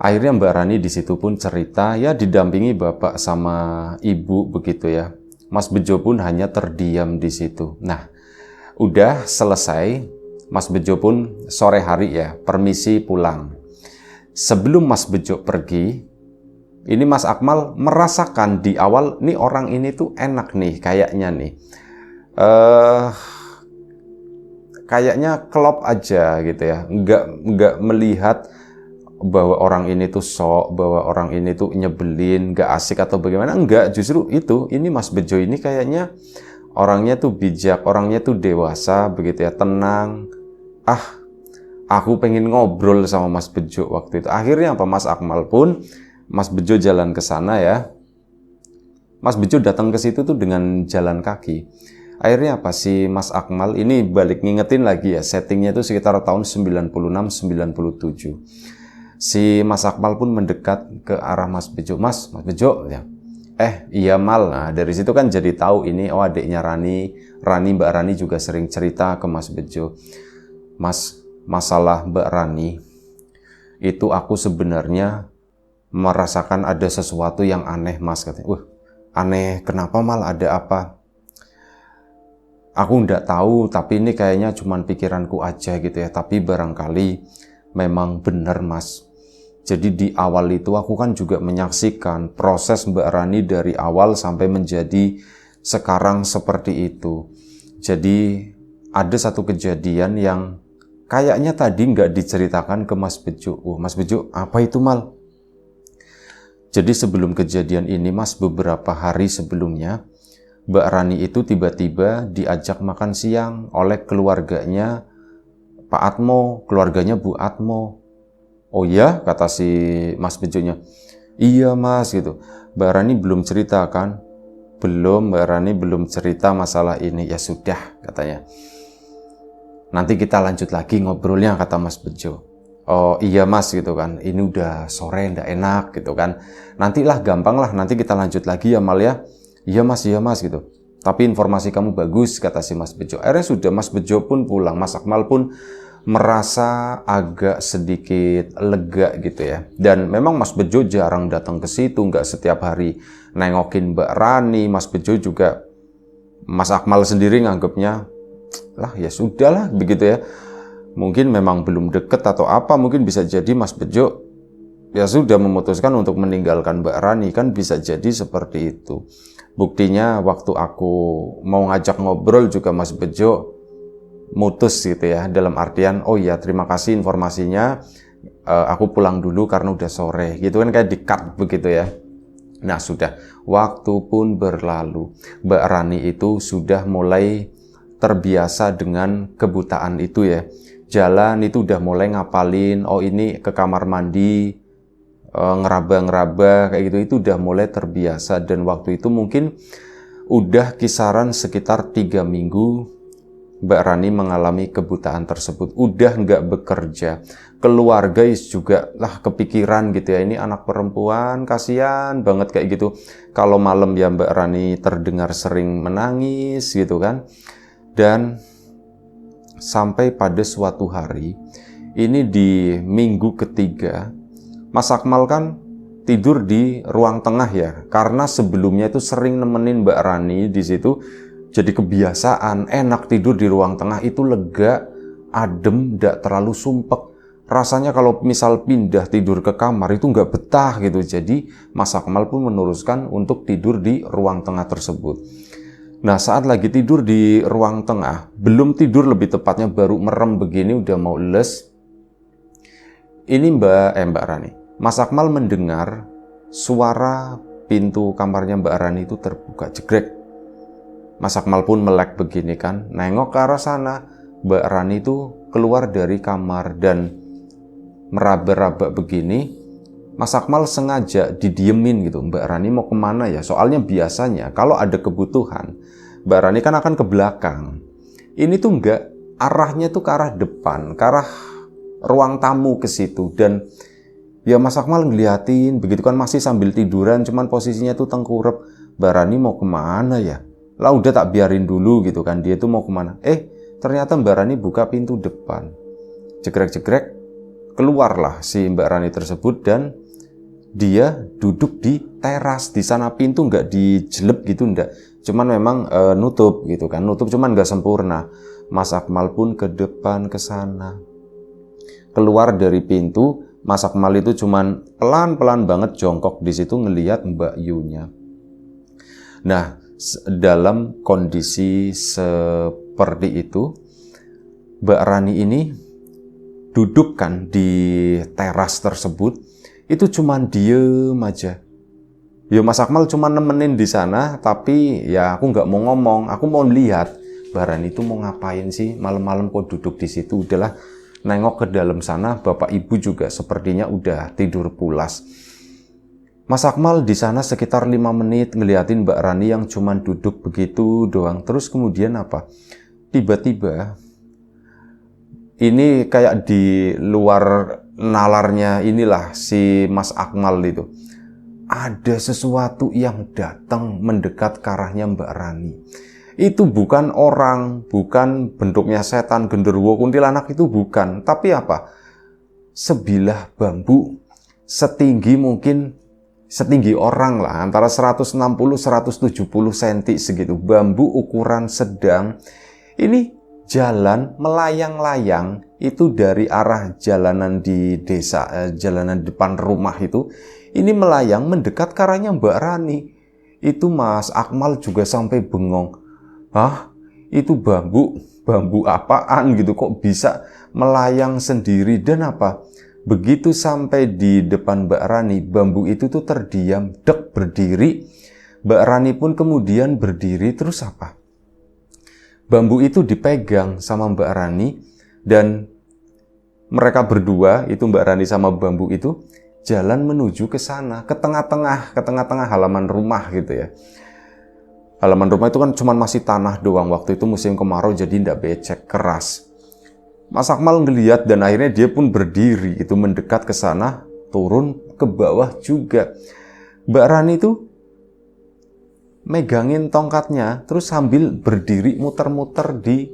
Akhirnya Mbak Rani di situ pun cerita, ya didampingi bapak sama ibu begitu ya. Mas Bejo pun hanya terdiam di situ. Nah, udah selesai, Mas Bejo pun sore hari ya, permisi pulang. Sebelum Mas Bejo pergi, ini Mas Akmal merasakan di awal, nih orang ini tuh enak nih, kayaknya nih. Kayaknya klop aja gitu ya, nggak melihat bahwa orang ini tuh sok, bahwa orang ini tuh nyebelin, gak asik atau bagaimana. Enggak, justru itu, ini Mas Bejo ini kayaknya orangnya tuh bijak, orangnya tuh dewasa, begitu ya, tenang. Ah, aku pengen ngobrol sama Mas Bejo waktu itu. Akhirnya apa, Mas Akmal pun, Mas Bejo jalan ke sana ya. Mas Bejo datang ke situ tuh dengan jalan kaki. Akhirnya apa, si Mas Akmal, ini balik ngingetin lagi ya, settingnya tuh sekitar tahun 96-97. Si Mas Akmal pun mendekat ke arah Mas Bejo. Mas Bejo ya. Iya Mal. Nah, dari situ kan jadi tahu ini, oh adiknya Rani, Mbak Rani juga sering cerita ke Mas Bejo. Mas, masalah Mbak Rani, itu aku sebenarnya merasakan ada sesuatu yang aneh Mas, katanya. Aneh kenapa Mal, ada apa? Aku nggak tahu, tapi ini kayaknya cuman pikiranku aja gitu ya, tapi barangkali memang benar Mas. Jadi di awal itu aku kan juga menyaksikan proses Mbak Rani dari awal sampai menjadi sekarang seperti itu. Jadi ada satu kejadian yang kayaknya tadi nggak diceritakan ke Mas Bejo. Mas Bejo, apa itu Mal? Jadi sebelum kejadian ini Mas, beberapa hari sebelumnya, Mbak Rani itu tiba-tiba diajak makan siang oleh keluarganya Pak Atmo, keluarganya Bu Atmo. Oh ya, kata si Mas Bejonya. Iya Mas gitu. Mbak Rani belum cerita kan? Belum, Mbak Rani belum cerita masalah ini. Ya sudah, katanya. Nanti kita lanjut lagi ngobrolnya, kata Mas Bejo. Oh iya Mas gitu kan. Ini udah sore, ndak enak gitu kan. Nantilah gampang lah, nanti kita lanjut lagi ya Mal ya. Iya Mas gitu. Tapi informasi kamu bagus, kata si Mas Bejo. Akhirnya sudah, Mas Bejo pun pulang. Mas Akmal pun merasa agak sedikit lega gitu ya. Dan memang Mas Bejo jarang datang ke situ, nggak setiap hari nengokin Mbak Rani. Mas Bejo juga, Mas Akmal sendiri nganggapnya, lah ya sudahlah begitu ya. Mungkin memang belum deket atau apa, mungkin bisa jadi Mas Bejo ya sudah memutuskan untuk meninggalkan Mbak Rani, kan bisa jadi seperti itu. Buktinya waktu aku mau ngajak ngobrol juga Mas Bejo mutus gitu ya, dalam artian oh ya terima kasih informasinya, aku pulang dulu karena udah sore gitu kan, kayak di-cut begitu ya. Nah sudah, waktu pun berlalu, Mbak Rani itu sudah mulai terbiasa dengan kebutaan itu ya. Jalan itu udah mulai ngapalin, oh ini ke kamar mandi, ngeraba-ngeraba kayak gitu, itu udah mulai terbiasa. Dan waktu itu mungkin udah kisaran sekitar 3 minggu Mbak Rani mengalami kebutaan tersebut, udah nggak bekerja. Keluarga juga lah kepikiran gitu ya, ini anak perempuan kasihan banget kayak gitu. Kalau malam ya Mbak Rani terdengar sering menangis gitu kan. Dan sampai pada suatu hari, ini di minggu ketiga, Mas Akmal kan tidur di ruang tengah ya, karena sebelumnya itu sering nemenin Mbak Rani di situ, jadi kebiasaan enak tidur di ruang tengah itu lega, adem, tidak terlalu sumpek. Rasanya kalau misal pindah tidur ke kamar itu nggak betah gitu. Jadi Mas Akmal pun meneruskan untuk tidur di ruang tengah tersebut. Nah, saat lagi tidur di ruang tengah, belum tidur lebih tepatnya, baru merem begini udah mau les. Ini Mbak Rani, Mas Akmal mendengar suara pintu kamarnya Mbak Rani itu terbuka, jegrek. Mas Akmal pun melek begini kan, nengok ke arah sana. Mbak Rani itu keluar dari kamar dan meraba-raba begini. Mas Akmal sengaja didiemin gitu. Mbak Rani mau kemana ya? Soalnya biasanya kalau ada kebutuhan, Mbak Rani kan akan ke belakang. Ini tuh enggak, arahnya tuh ke arah depan, ke arah ruang tamu ke situ. Dan ya Mas Akmal ngeliatin, begitu kan masih sambil tiduran, cuman posisinya tuh tengkurap. Mbak Rani mau kemana ya? Lah udah tak biarin dulu gitu kan, dia tuh mau kemana. Ternyata Mbak Rani buka pintu depan. Jegrek-jegrek, keluarlah si Mbak Rani tersebut dan dia duduk di teras. Di sana pintu nggak dijelep gitu, enggak. Cuman memang nutup gitu kan, nutup cuman nggak sempurna. Mas Akmal pun ke depan ke sana. Keluar dari pintu, Mas Akmal itu cuman pelan-pelan banget jongkok di situ ngelihat Mbak Yunya. Nah, dalam kondisi seperti itu, Mbak Rani ini duduk kan di teras tersebut, itu cuman diem aja. Ya Mas Akmal cuman nemenin di sana, tapi ya aku nggak mau ngomong, aku mau lihat Mbak Rani itu mau ngapain sih malam-malam kok duduk di situ. Udahlah, nengok ke dalam sana, bapak ibu juga sepertinya udah tidur pulas. Mas Akmal di sana sekitar 5 menit ngeliatin Mbak Rani yang cuman duduk begitu doang. Terus kemudian apa? Tiba-tiba ini kayak di luar nalarnya inilah si Mas Akmal itu. Ada sesuatu yang datang mendekat ke arahnya Mbak Rani. Itu bukan orang, bukan bentuknya setan, genderuwo, kuntilanak, itu bukan. Tapi apa? Sebilah bambu setinggi mungkin setinggi orang lah, antara 160-170 cm segitu. Bambu ukuran sedang. Ini jalan melayang-layang itu dari arah jalanan di desa, jalanan depan rumah itu. Ini melayang mendekat ke arahnya Mbak Rani. Itu Mas Akmal juga sampai bengong. Hah? Itu bambu apaan gitu, kok bisa melayang sendiri? Dan apa? Begitu sampai di depan Mbak Rani, bambu itu tuh terdiam, dek, berdiri. Mbak Rani pun kemudian berdiri, terus apa? Bambu itu dipegang sama Mbak Rani dan mereka berdua, itu Mbak Rani sama bambu itu, jalan menuju ke sana, ke tengah-tengah halaman rumah gitu ya. Halaman rumah itu kan cuma masih tanah doang, waktu itu musim kemarau jadi tidak becek, keras. Mas Akmal ngeliat dan akhirnya dia pun berdiri, itu mendekat ke sana, turun ke bawah juga. Mbak Rani itu megangin tongkatnya, terus sambil berdiri muter-muter di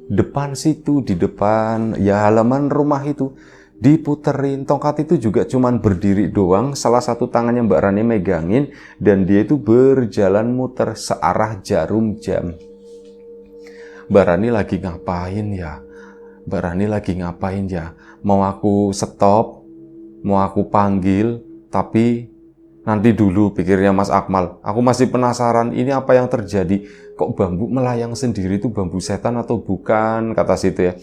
depan situ, di depan ya halaman rumah itu. Diputerin, tongkat itu juga cuman berdiri doang, salah satu tangannya Mbak Rani megangin, dan dia itu berjalan muter searah jarum jam. Mbak Rani lagi ngapain ya? Mbak Rani lagi ngapain ya? Mau aku stop, mau aku panggil, tapi nanti dulu, pikirnya Mas Akmal. Aku masih penasaran, ini apa yang terjadi? Kok bambu melayang sendiri, itu bambu setan atau bukan? Kata situ ya.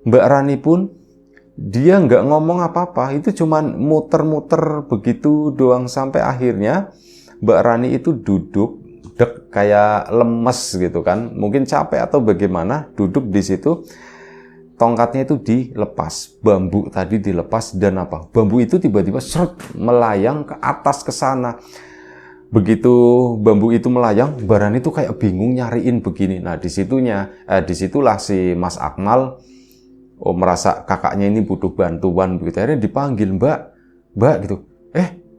Mbak Rani pun dia nggak ngomong apa-apa, itu cuman muter-muter begitu doang sampai akhirnya Mbak Rani itu duduk dek kayak lemes gitu kan, mungkin capek atau bagaimana, duduk di situ. Tongkatnya itu dilepas, bambu tadi dilepas, dan apa? Bambu itu tiba-tiba seret melayang ke atas ke sana. Begitu bambu itu melayang, Mbak Rani itu kayak bingung nyariin begini. Nah, disitulah si Mas Akmal merasa kakaknya ini butuh bantuan begitu. Akhirnya dipanggil, Mbak gitu.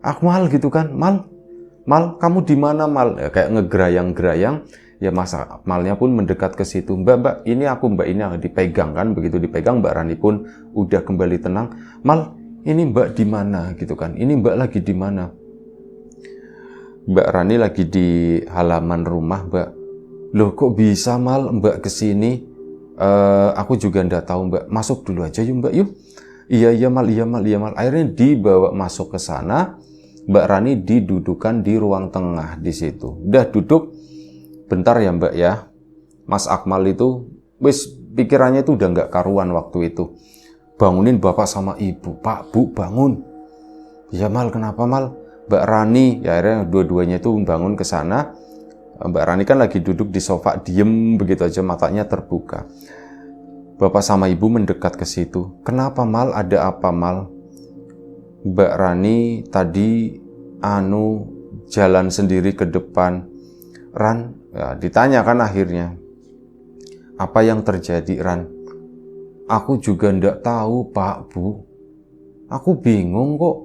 Akmal gitu kan, Mal, kamu di mana, Mal? Ya, kayak ngegerayang-gerayang. Ya Mas Akmalnya pun mendekat ke situ. Mbak, ini aku, Mbak, ini dipegang kan. Begitu dipegang, Mbak Rani pun udah kembali tenang. Mal, ini Mbak di mana gitu kan, ini Mbak lagi di mana. Mbak Rani lagi di halaman rumah, Mbak. Loh kok bisa Mal Mbak kesini? Aku juga ndak tahu Mbak, masuk dulu aja yuk Mbak yuk. Iya Mal. Akhirnya dibawa masuk ke sana. Mbak Rani didudukan di ruang tengah di situ. Udah duduk, bentar ya Mbak ya. Mas Akmal itu, wis pikirannya itu udah nggak karuan waktu itu. Bangunin bapak sama ibu, Pak, Bu, bangun. Ya Mal, kenapa Mal? Mbak Rani, ya akhirnya dua-duanya itu bangun ke sana. Mbak Rani kan lagi duduk di sofa, diem begitu aja, matanya terbuka. Bapak sama ibu mendekat ke situ. Kenapa Mal? Ada apa Mal? Mbak Rani tadi jalan sendiri ke depan. Ran, ya, ditanyakan akhirnya. Apa yang terjadi Ran? Aku juga ndak tahu Pak Bu. Aku bingung kok.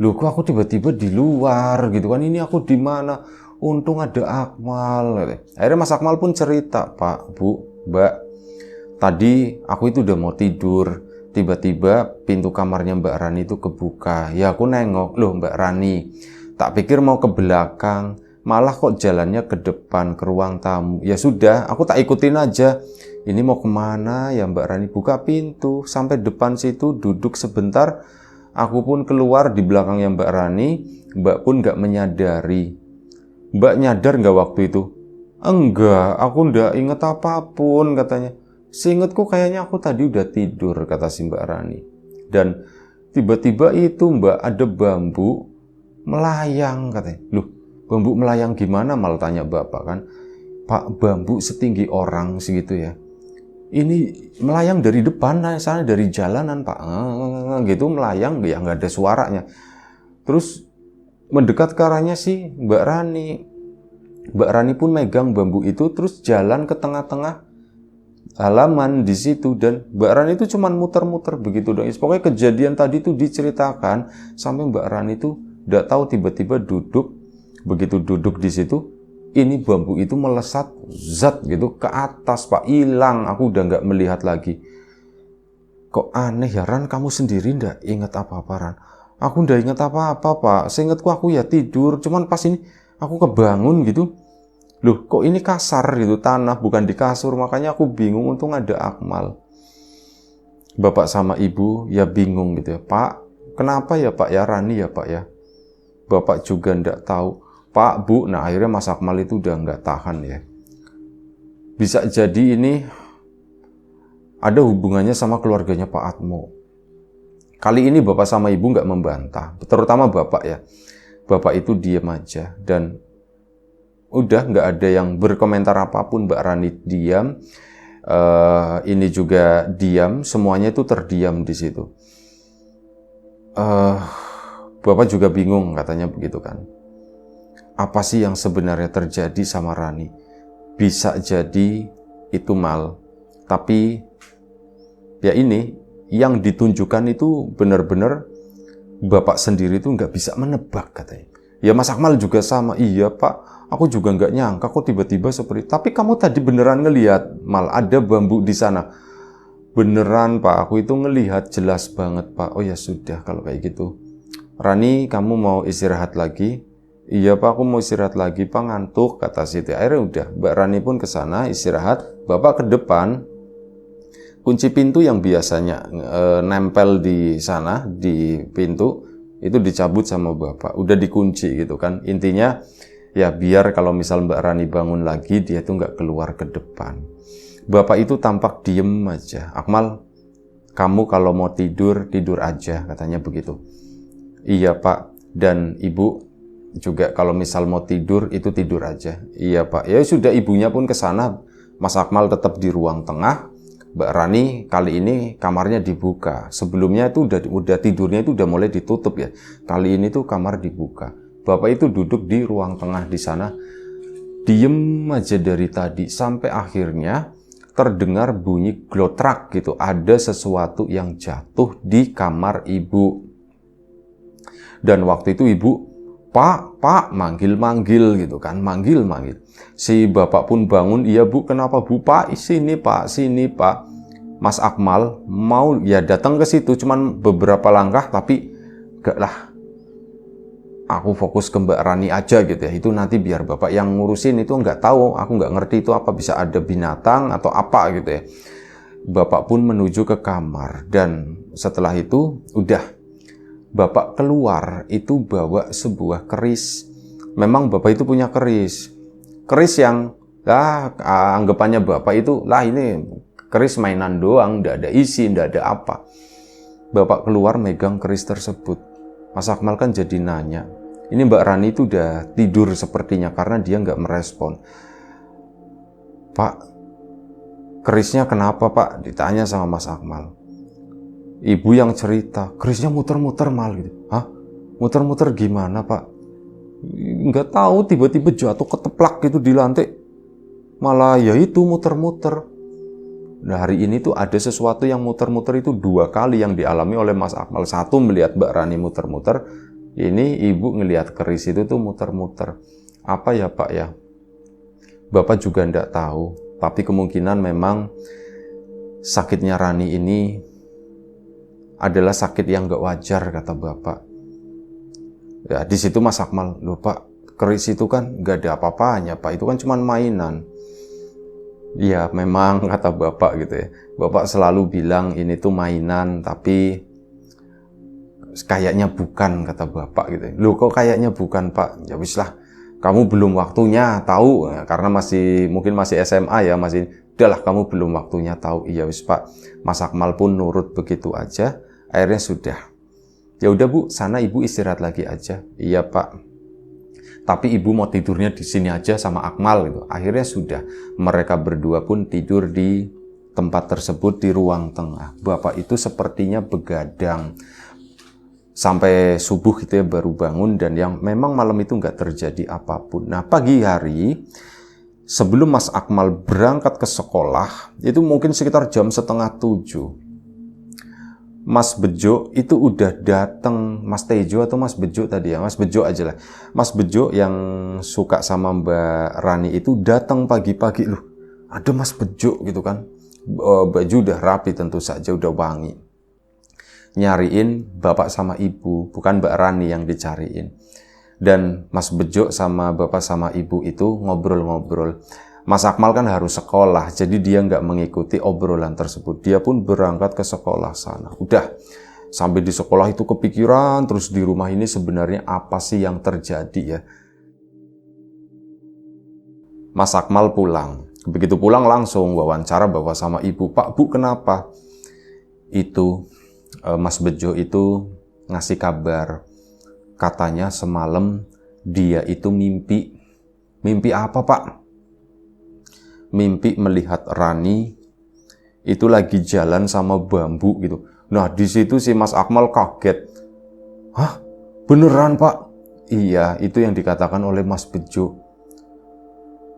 Loh kok aku tiba-tiba di luar gitu kan. Ini aku di mana? Untung ada Akmal. Akhirnya Mas Akmal pun cerita, Pak Bu, Mbak. Tadi aku itu udah mau tidur. Tiba-tiba pintu kamarnya Mbak Rani itu kebuka. Ya aku nengok, loh Mbak Rani. Tak pikir mau ke belakang. Malah kok jalannya ke depan, ke ruang tamu. Ya sudah, aku tak ikutin aja. Ini mau kemana ya Mbak Rani? Buka pintu, sampai depan situ, duduk sebentar. Aku pun keluar di belakangnya Mbak Rani. Mbak pun gak menyadari. Mbak nyadar gak waktu itu? Enggak, aku ndak inget apapun katanya. Seingetku kayaknya aku tadi udah tidur, kata si Mbak Rani. Dan tiba-tiba itu Mbak ada bambu melayang katanya. Loh, bambu melayang gimana? Malah tanya bapak kan. Pak, bambu setinggi orang segitu ya. Ini melayang dari depan, sana dari jalanan Pak. Gitu melayang, ya nggak ada suaranya. Terus mendekat ke arahnya si Mbak Rani. Mbak Rani pun megang bambu itu terus jalan ke tengah-tengah halaman di situ, dan Mbak Rani itu cuman muter-muter begitu dong. Pokoknya kejadian tadi itu diceritakan sampai Mbak Rani itu udah tahu, tiba-tiba duduk, begitu duduk di situ, ini bambu itu melesat zat gitu ke atas Pak, hilang. Aku udah nggak melihat lagi. Kok aneh ya Ran, kamu sendiri ndak ingat apa-apa Ran? Aku ndak ingat apa-apa Pak. Seingatku aku ya tidur, cuman pas ini aku kebangun gitu. Loh kok ini kasar gitu, tanah bukan di kasur, makanya aku bingung, untung ada Akmal. Bapak sama ibu ya bingung gitu ya, Pak kenapa ya Pak ya, Rani ya Pak ya. Bapak juga ndak tahu. Pak Bu, nah akhirnya Mas Akmal itu udah nggak tahan ya. Bisa jadi ini ada hubungannya sama keluarganya Pak Atmo. Kali ini bapak sama ibu nggak membantah, terutama bapak ya. Bapak itu diam aja dan udah nggak ada yang berkomentar apapun. Mbak Rani diam, ini juga diam, semuanya itu terdiam di situ. Bapak juga bingung katanya begitu kan. Apa sih yang sebenarnya terjadi sama Rani? Bisa jadi itu Mal, tapi ya ini yang ditunjukkan itu benar-benar bapak sendiri itu nggak bisa menebak katanya. Ya Mas Akmal juga sama, iya Pak, aku juga nggak nyangka kok tiba-tiba seperti. Tapi kamu tadi beneran ngelihat Mal ada bambu di sana? Beneran Pak, aku itu ngelihat jelas banget Pak. Oh ya sudah kalau kayak gitu. Rani, kamu mau istirahat lagi? Iya Pak, aku mau istirahat lagi Pak, ngantuk, kata Siti. Akhirnya udah, Mbak Rani pun ke sana istirahat. Bapak ke depan, kunci pintu yang biasanya nempel di sana di pintu itu dicabut sama bapak, udah dikunci gitu kan. Intinya ya biar kalau misal Mbak Rani bangun lagi dia tuh nggak keluar ke depan. Bapak itu tampak diem aja. Akmal, kamu kalau mau tidur, tidur aja, katanya begitu. Iya Pak, dan ibu juga kalau misal mau tidur itu tidur aja. Iya Pak. Ya sudah, ibunya pun ke sana. Mas Akmal tetap di ruang tengah. Mbak Rani kali ini kamarnya dibuka. Sebelumnya itu udah tidurnya itu udah mulai ditutup ya. Kali ini tuh kamar dibuka. Bapak itu duduk di ruang tengah di sana. Diem aja dari tadi sampai akhirnya terdengar bunyi glotrak gitu. Ada sesuatu yang jatuh di kamar ibu. Dan waktu itu ibu, Pak, manggil-manggil gitu kan, manggil-manggil. Si bapak pun bangun, iya Bu, kenapa Bu? Pak, sini Pak, sini Pak. Mas Akmal mau ya datang ke situ cuman beberapa langkah, tapi gak lah, aku fokus ke Mbak Rani aja gitu ya, itu nanti biar bapak yang ngurusin, itu nggak tahu, aku nggak ngerti itu apa, bisa ada binatang atau apa gitu ya. Bapak pun menuju ke kamar, dan setelah itu udah bapak keluar itu bawa sebuah keris. Memang bapak itu punya keris yang anggapannya bapak itu ini keris mainan doang, nggak ada isi, nggak ada apa. Bapak keluar megang keris tersebut. Mas Akmal kan jadi nanya, ini Mbak Rani itu udah tidur sepertinya karena dia nggak merespon. Pak, kerisnya kenapa Pak? Ditanya sama Mas Akmal. Ibu yang cerita, kerisnya muter-muter Mal gitu. Hah? Muter-muter gimana Pak? Nggak tahu, tiba-tiba jatuh keteplak gitu di lantai. Malah ya itu muter-muter. Nah, hari ini tuh ada sesuatu yang muter-muter itu 2 kali yang dialami oleh Mas Akmal. Satu melihat Mbak Rani muter-muter, ini ibu ngelihat keris itu tuh muter-muter. Apa ya Pak ya? Bapak juga nggak tahu, tapi kemungkinan memang sakitnya Rani ini adalah sakit yang nggak wajar, kata Bapak. Ya di situ Mas Akmal, loh Pak, keris itu kan nggak ada apa-apanya Pak, itu kan cuma mainan. Ya memang, kata Bapak gitu ya. Bapak selalu bilang ini tuh mainan, tapi kayaknya bukan, kata Bapak gitu. Loh kok kayaknya bukan Pak? Ya wis lah, kamu belum waktunya tahu, karena mungkin masih SMA ya, udahlah kamu belum waktunya tahu. Iya wis Pak. Mas Akmal pun nurut begitu aja. Akhirnya sudah. Ya udah Bu, sana Ibu istirahat lagi aja. Iya Pak. Tapi Ibu mau tidurnya di sini aja sama Akmal gitu. Akhirnya sudah. Mereka berdua pun tidur di tempat tersebut di ruang tengah. Bapak itu sepertinya begadang sampai subuh gitu ya, baru bangun, dan yang memang malam itu nggak terjadi apapun. Nah pagi hari sebelum Mas Akmal berangkat ke sekolah, itu mungkin sekitar jam 6:30, Mas Bejo itu udah datang. Mas Tejo atau Mas Bejo tadi ya, Mas Bejo aja lah. Mas Bejo yang suka sama Mbak Rani itu datang pagi-pagi. Loh, ada Mas Bejo gitu kan. Baju udah rapi tentu saja, udah wangi. Nyariin bapak sama ibu, bukan Mbak Rani yang dicariin. Dan Mas Bejo sama bapak sama ibu itu ngobrol-ngobrol. Mas Akmal kan harus sekolah, jadi dia nggak mengikuti obrolan tersebut. Dia pun berangkat ke sekolah sana. Udah, sampai di sekolah itu kepikiran, terus di rumah ini sebenarnya apa sih yang terjadi ya. Mas Akmal pulang. Begitu pulang langsung wawancara bapak sama ibu. Pak, Bu, kenapa? Itu Mas Bejo itu ngasih kabar. Katanya semalam dia itu mimpi. Mimpi apa Pak? Mimpi melihat Rani itu lagi jalan sama bambu gitu. Nah di situ si Mas Akmal kaget. Hah? Beneran Pak? Iya, itu yang dikatakan oleh Mas Bejo.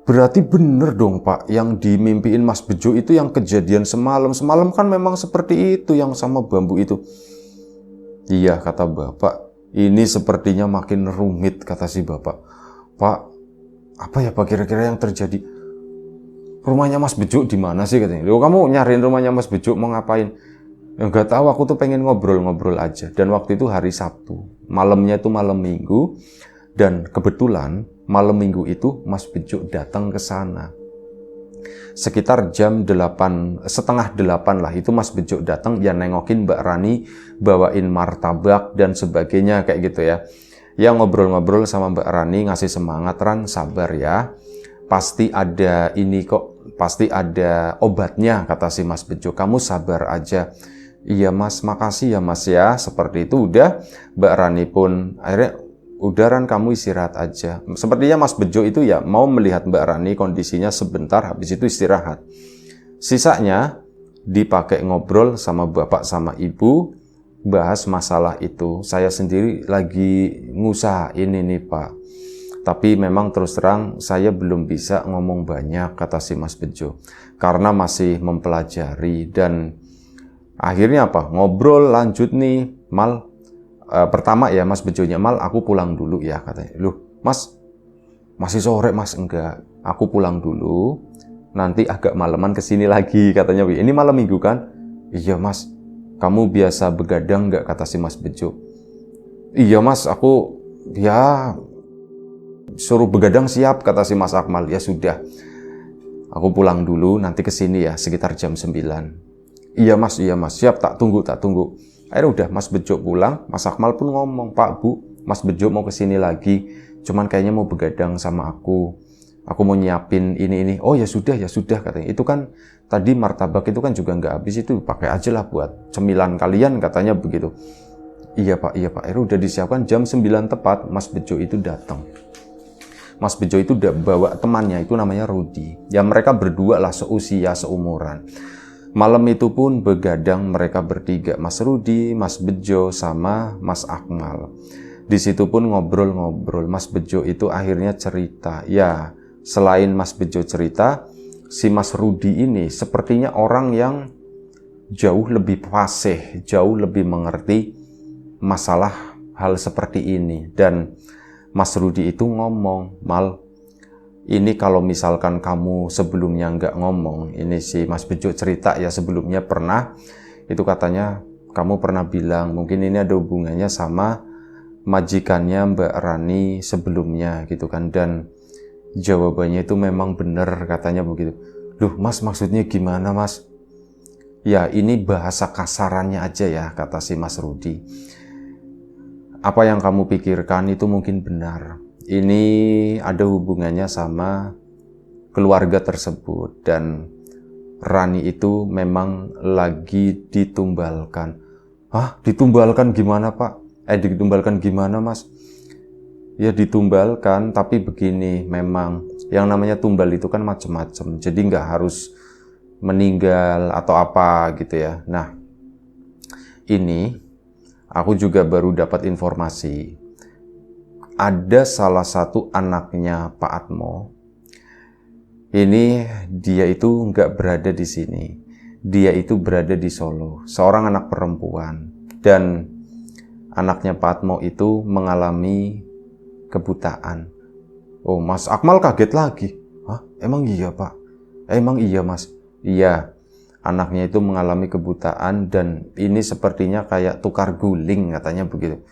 Berarti bener dong Pak, yang dimimpiin Mas Bejo itu yang kejadian semalam. Semalam kan memang seperti itu yang sama bambu itu. Iya, kata Bapak. Ini sepertinya makin rumit, kata si Bapak. Pak, apa ya Pak kira-kira yang terjadi? Rumahnya Mas Bejo di mana sih katanya? Loh, kamu nyariin rumahnya Mas Bejo mau ngapain? Ya nggak tahu, aku tuh pengen ngobrol-ngobrol aja. Dan waktu itu hari Sabtu, malamnya itu malam Minggu, dan kebetulan malam Minggu itu Mas Bejo datang ke sana. Sekitar jam 8, setengah 8 lah, itu Mas Bejo datang, ya nengokin Mbak Rani, bawain martabak dan sebagainya kayak gitu ya. Ya ngobrol-ngobrol sama Mbak Rani, ngasih semangat, Ran, sabar ya. Pasti ada ini kok, pasti ada obatnya, kata si Mas Bejo. Kamu sabar aja. Iya Mas, makasih ya Mas ya. Seperti itu udah, Mbak Rani pun akhirnya, udah Ran, kamu istirahat aja. Sepertinya Mas Bejo itu ya mau melihat Mbak Rani kondisinya sebentar, habis itu istirahat. Sisanya dipakai ngobrol sama bapak sama ibu, bahas masalah itu. Saya sendiri lagi ngusahain ini Pak. Tapi memang terus terang saya belum bisa ngomong banyak, kata si Mas Bejo. Karena masih mempelajari, dan akhirnya apa? Ngobrol lanjut nih, Mal. Pertama ya Mas Bejonya, Mal aku pulang dulu ya, katanya. Loh Mas, masih sore Mas? Enggak, aku pulang dulu. Nanti agak malaman kesini lagi, katanya. Ini malam Minggu kan? Iya mas, kamu biasa begadang nggak, kata si Mas Bejo. Iya mas, aku ya suruh begadang siap, kata si Mas Akmal. Ya sudah, aku pulang dulu, nanti kesini ya sekitar jam 9. Iya mas, siap, tak tunggu. Akhirnya udah Mas Bejo pulang, Mas Akmal pun ngomong, Pak Bu, Mas Bejo mau kesini lagi, cuman kayaknya mau begadang sama aku mau nyiapin ini. Oh ya sudah katanya. Itu kan tadi martabak itu kan juga nggak habis, itu pakai aja lah buat cemilan kalian, katanya begitu. Iya pak. Akhirnya udah disiapkan jam 9 tepat, Mas Bejo itu datang. Mas Bejo itu udah bawa temannya, itu namanya Rudi. Ya mereka berdua lah seusia, seumuran. Malam itu pun begadang mereka bertiga, Mas Rudi, Mas Bejo, sama Mas Akmal. Di situ pun ngobrol-ngobrol. Mas Bejo itu akhirnya cerita. Ya, selain Mas Bejo cerita, si Mas Rudi ini sepertinya orang yang jauh lebih fasih, jauh lebih mengerti masalah hal seperti ini. Dan Mas Rudi itu ngomong, Mal, ini kalau misalkan kamu sebelumnya nggak ngomong, ini si Mas Bejo cerita ya sebelumnya pernah, itu katanya kamu pernah bilang mungkin ini ada hubungannya sama majikannya Mbak Rani sebelumnya gitu kan, dan jawabannya itu memang benar, katanya begitu. Loh mas, maksudnya gimana mas? Ya ini bahasa kasarannya aja ya, kata si Mas Rudi. Apa yang kamu pikirkan itu mungkin benar. Ini ada hubungannya sama keluarga tersebut, dan Rani itu memang lagi ditumbalkan. Hah? Ditumbalkan gimana pak? Ditumbalkan gimana mas? Ya ditumbalkan, tapi begini, memang yang namanya tumbal itu kan macam-macam, jadi nggak harus meninggal atau apa gitu ya. Nah, ini aku juga baru dapat informasi. Ada salah satu anaknya Pak Atmo. Ini dia itu nggak berada di sini. Dia itu berada di Solo, seorang anak perempuan. Dan anaknya Pak Atmo itu mengalami kebutaan. Oh, Mas Akmal kaget lagi. Hah? Emang iya, Pak? Emang iya, Mas? Iya, anaknya itu mengalami kebutaan dan ini sepertinya kayak tukar guling, katanya begitu.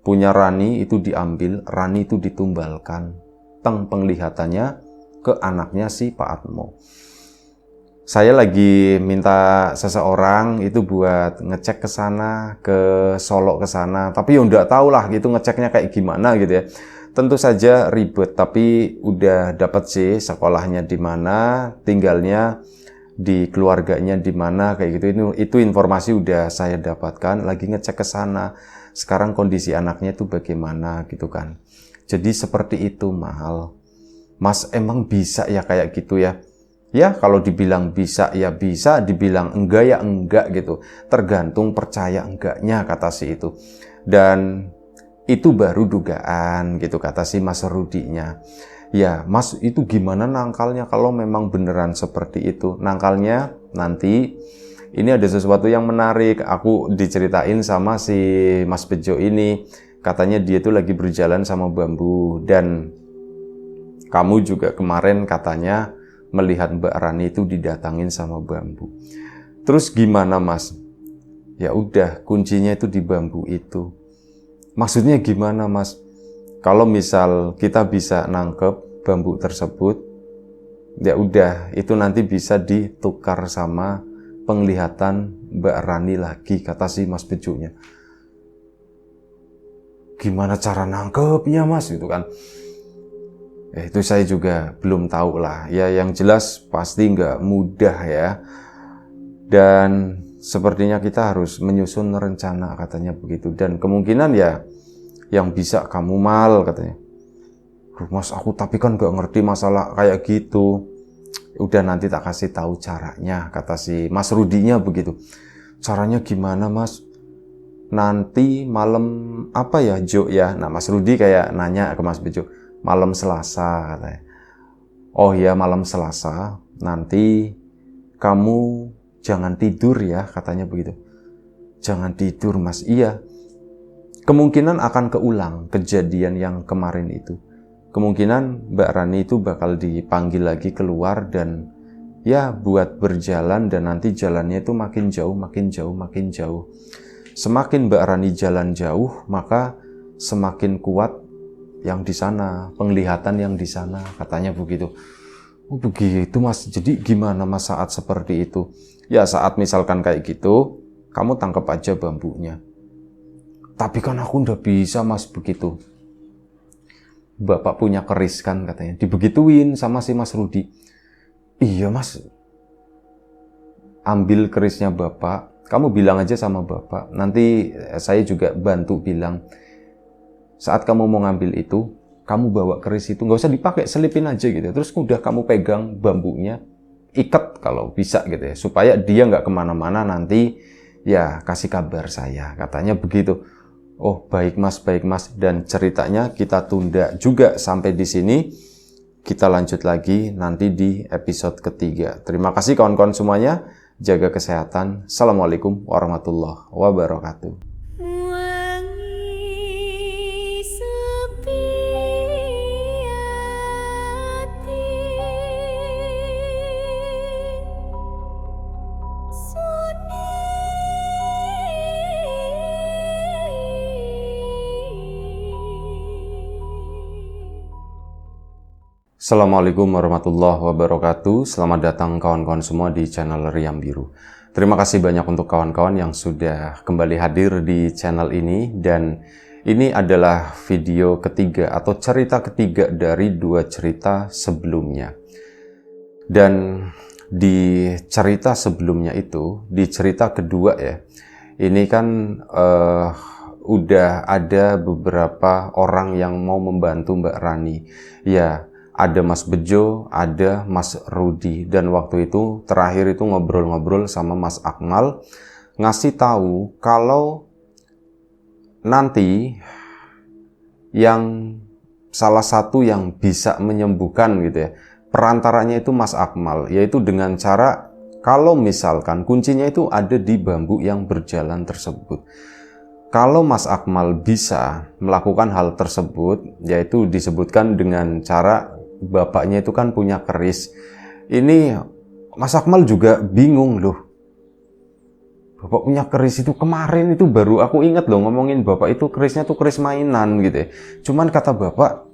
Punya Rani itu diambil, Rani itu ditumbalkan. Penglihatannya ke anaknya si Pak Atmo. Saya lagi minta seseorang itu buat ngecek ke sana, ke Solo ke sana. Tapi ya udah tau lah gitu ngeceknya kayak gimana gitu ya. Tentu saja ribet, tapi udah dapat sih sekolahnya di mana, tinggalnya di keluarganya di mana kayak gitu. Itu informasi udah saya dapatkan. Lagi ngecek ke sana. Sekarang kondisi anaknya itu bagaimana gitu kan. Jadi seperti itu Mal. Mas emang bisa ya kayak gitu ya? Ya kalau dibilang bisa ya bisa, dibilang enggak ya enggak gitu. Tergantung percaya enggaknya, kata si itu. Dan itu baru dugaan gitu, kata si Mas Rudinya. Ya mas, itu gimana nangkalnya kalau memang beneran seperti itu? Nangkalnya nanti ini ada sesuatu yang menarik. Aku diceritain sama si Mas Bejo ini. Katanya dia tuh lagi berjalan sama bambu. Dan kamu juga kemarin katanya melihat Mbak Rani itu didatangin sama bambu. Terus gimana mas? Ya udah, kuncinya itu di bambu itu. Maksudnya gimana mas? Kalau misal kita bisa nangkep bambu tersebut, ya udah, itu nanti bisa ditukar sama penglihatan Mbak Rani lagi, kata si Mas Bejunya. Gimana cara nangkepnya mas? Gitu kan. Itu saya juga belum tahu lah. Ya yang jelas pasti nggak mudah ya. Dan sepertinya kita harus menyusun rencana, katanya begitu. Dan kemungkinan ya yang bisa kamu Mal, katanya. Mas aku tapi kan nggak ngerti masalah kayak gitu. Udah nanti tak kasih tahu caranya, kata si Mas Rudinya begitu. Caranya gimana mas? Nanti malam apa ya Jo ya? Nah Mas Rudi kayak nanya ke Mas Bejo. Malam Selasa katanya. Oh ya malam Selasa nanti kamu jangan tidur ya, katanya begitu. Jangan tidur mas. Iya, kemungkinan akan keulang kejadian yang kemarin itu. Kemungkinan Mbak Rani itu bakal dipanggil lagi keluar dan ya buat berjalan dan nanti jalannya itu makin jauh, makin jauh, makin jauh. Semakin Mbak Rani jalan jauh, maka semakin kuat yang di sana, penglihatan yang di sana, katanya begitu. Oh begitu Mas, jadi gimana Mas saat seperti itu? Ya saat misalkan kayak gitu, kamu tangkap aja bambunya. Tapi kan aku udah bisa Mas begitu. Bapak punya keris kan katanya, dibegituin sama si Mas Rudi. Iya Mas, ambil kerisnya Bapak, kamu bilang aja sama Bapak, nanti saya juga bantu bilang, saat kamu mau ngambil itu, kamu bawa keris itu, nggak usah dipakai, selipin aja gitu, terus udah kamu pegang bambunya, ikat kalau bisa gitu ya, supaya dia nggak kemana-mana, nanti ya kasih kabar saya, katanya begitu. Oh baik Mas, dan ceritanya kita tunda juga sampai di sini. Kita lanjut lagi nanti di episode ketiga. Terima kasih kawan-kawan semuanya. Jaga kesehatan. Assalamualaikum warahmatullahi wabarakatuh. Assalamualaikum warahmatullahi wabarakatuh. Selamat datang kawan-kawan semua di channel Riam Biru. Terima kasih banyak untuk kawan-kawan yang sudah kembali hadir di channel ini. Dan ini adalah video ketiga atau cerita ketiga dari 2 cerita sebelumnya. Dan di cerita sebelumnya itu, di cerita kedua ya, ini kan udah ada beberapa orang yang mau membantu Mbak Rani. Ya, ada Mas Bejo, ada Mas Rudi, dan waktu itu terakhir itu ngobrol-ngobrol sama Mas Akmal, ngasih tahu kalau nanti yang salah satu yang bisa menyembuhkan gitu ya, perantaranya itu Mas Akmal, yaitu dengan cara kalau misalkan kuncinya itu ada di bambu yang berjalan tersebut. Kalau Mas Akmal bisa melakukan hal tersebut, yaitu disebutkan dengan cara bapaknya itu kan punya keris. Ini Mas Akmal juga bingung loh. Bapak punya keris itu kemarin itu baru aku ingat loh ngomongin bapak itu kerisnya tuh keris mainan gitu ya. Cuman kata bapak,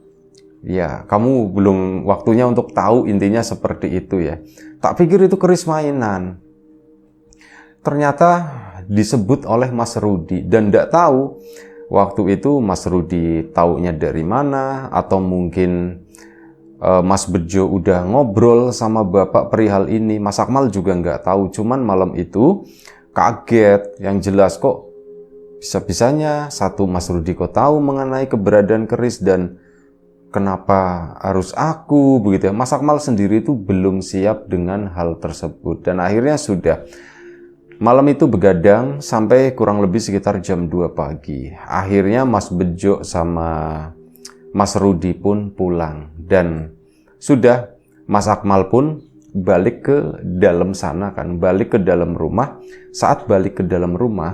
ya kamu belum waktunya untuk tahu intinya seperti itu ya. Tak pikir itu keris mainan. Ternyata disebut oleh Mas Rudi dan tidak tahu waktu itu Mas Rudi taunya dari mana, atau mungkin Mas Bejo udah ngobrol sama bapak perihal ini. Mas Akmal juga nggak tahu, cuman malam itu kaget. Yang jelas kok bisa-bisanya satu Mas Rudi kok tahu mengenai keberadaan keris dan kenapa harus aku begitu ya. Mas Akmal sendiri itu belum siap dengan hal tersebut dan akhirnya sudah malam itu begadang sampai kurang lebih sekitar jam 2 pagi. Akhirnya Mas Bejo sama Mas Rudi pun pulang dan sudah Mas Akmal pun balik ke dalam sana kan, balik ke dalam rumah. Saat balik ke dalam rumah,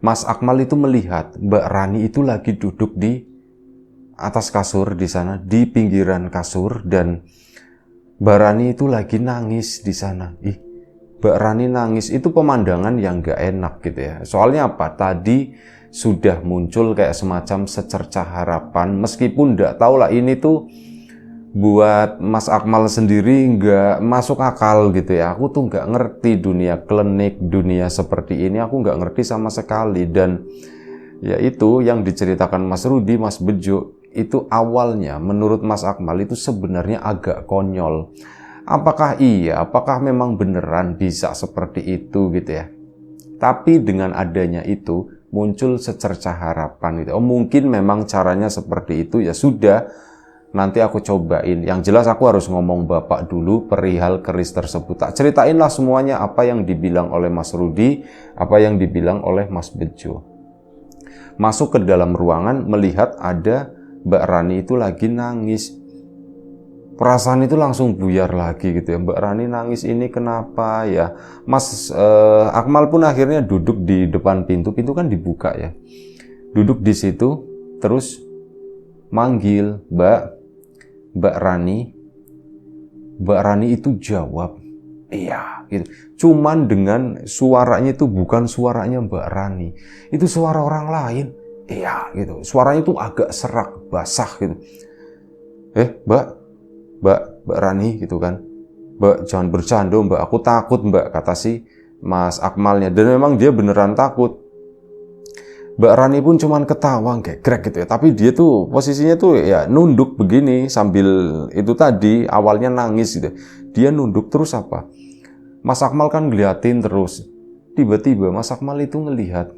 Mas Akmal itu melihat Mbak Rani itu lagi duduk di atas kasur di sana, di pinggiran kasur, dan Mbak Rani itu lagi nangis di sana. Mbak Rani nangis itu pemandangan yang gak enak gitu ya. Soalnya apa? Tadi sudah muncul kayak semacam secercah harapan, meskipun nggak tahu lah ini tuh buat Mas Akmal sendiri nggak masuk akal gitu ya. Aku tuh nggak ngerti dunia klinik, dunia seperti ini aku nggak ngerti sama sekali. Dan ya itu yang diceritakan Mas Rudi, Mas Bejo itu awalnya menurut Mas Akmal itu sebenarnya agak konyol. Apakah iya? Apakah memang beneran bisa seperti itu gitu ya? Tapi dengan adanya itu muncul secercah harapan gitu. Oh mungkin memang caranya seperti itu, ya sudah. Nanti aku cobain. Yang jelas aku harus ngomong bapak dulu perihal keris tersebut. Tak ceritainlah semuanya apa yang dibilang oleh Mas Rudi, apa yang dibilang oleh Mas Bejo. Masuk ke dalam ruangan melihat ada Mbak Rani itu lagi nangis. Perasaan itu langsung buyar lagi gitu ya. Mbak Rani nangis ini kenapa ya? Mas Akmal pun akhirnya duduk di depan pintu kan dibuka ya. Duduk di situ terus manggil, Mbak Rani, Mbak Rani itu jawab, iya gitu. Cuman dengan suaranya itu bukan suaranya Mbak Rani, itu suara orang lain. Iya gitu. Suaranya itu agak serak, basah gitu. Mbak Rani gitu kan. Mbak, jangan bercanda Mbak, aku takut Mbak, kata si Mas Akmalnya. Dan memang dia beneran takut. Mbak Rani pun cuman ketawa gegrek gitu ya. Tapi dia tuh posisinya tuh ya nunduk begini sambil itu tadi awalnya nangis gitu. Dia nunduk terus apa? Mas Akmal kan ngeliatin terus. Tiba-tiba Mas Akmal itu ngelihat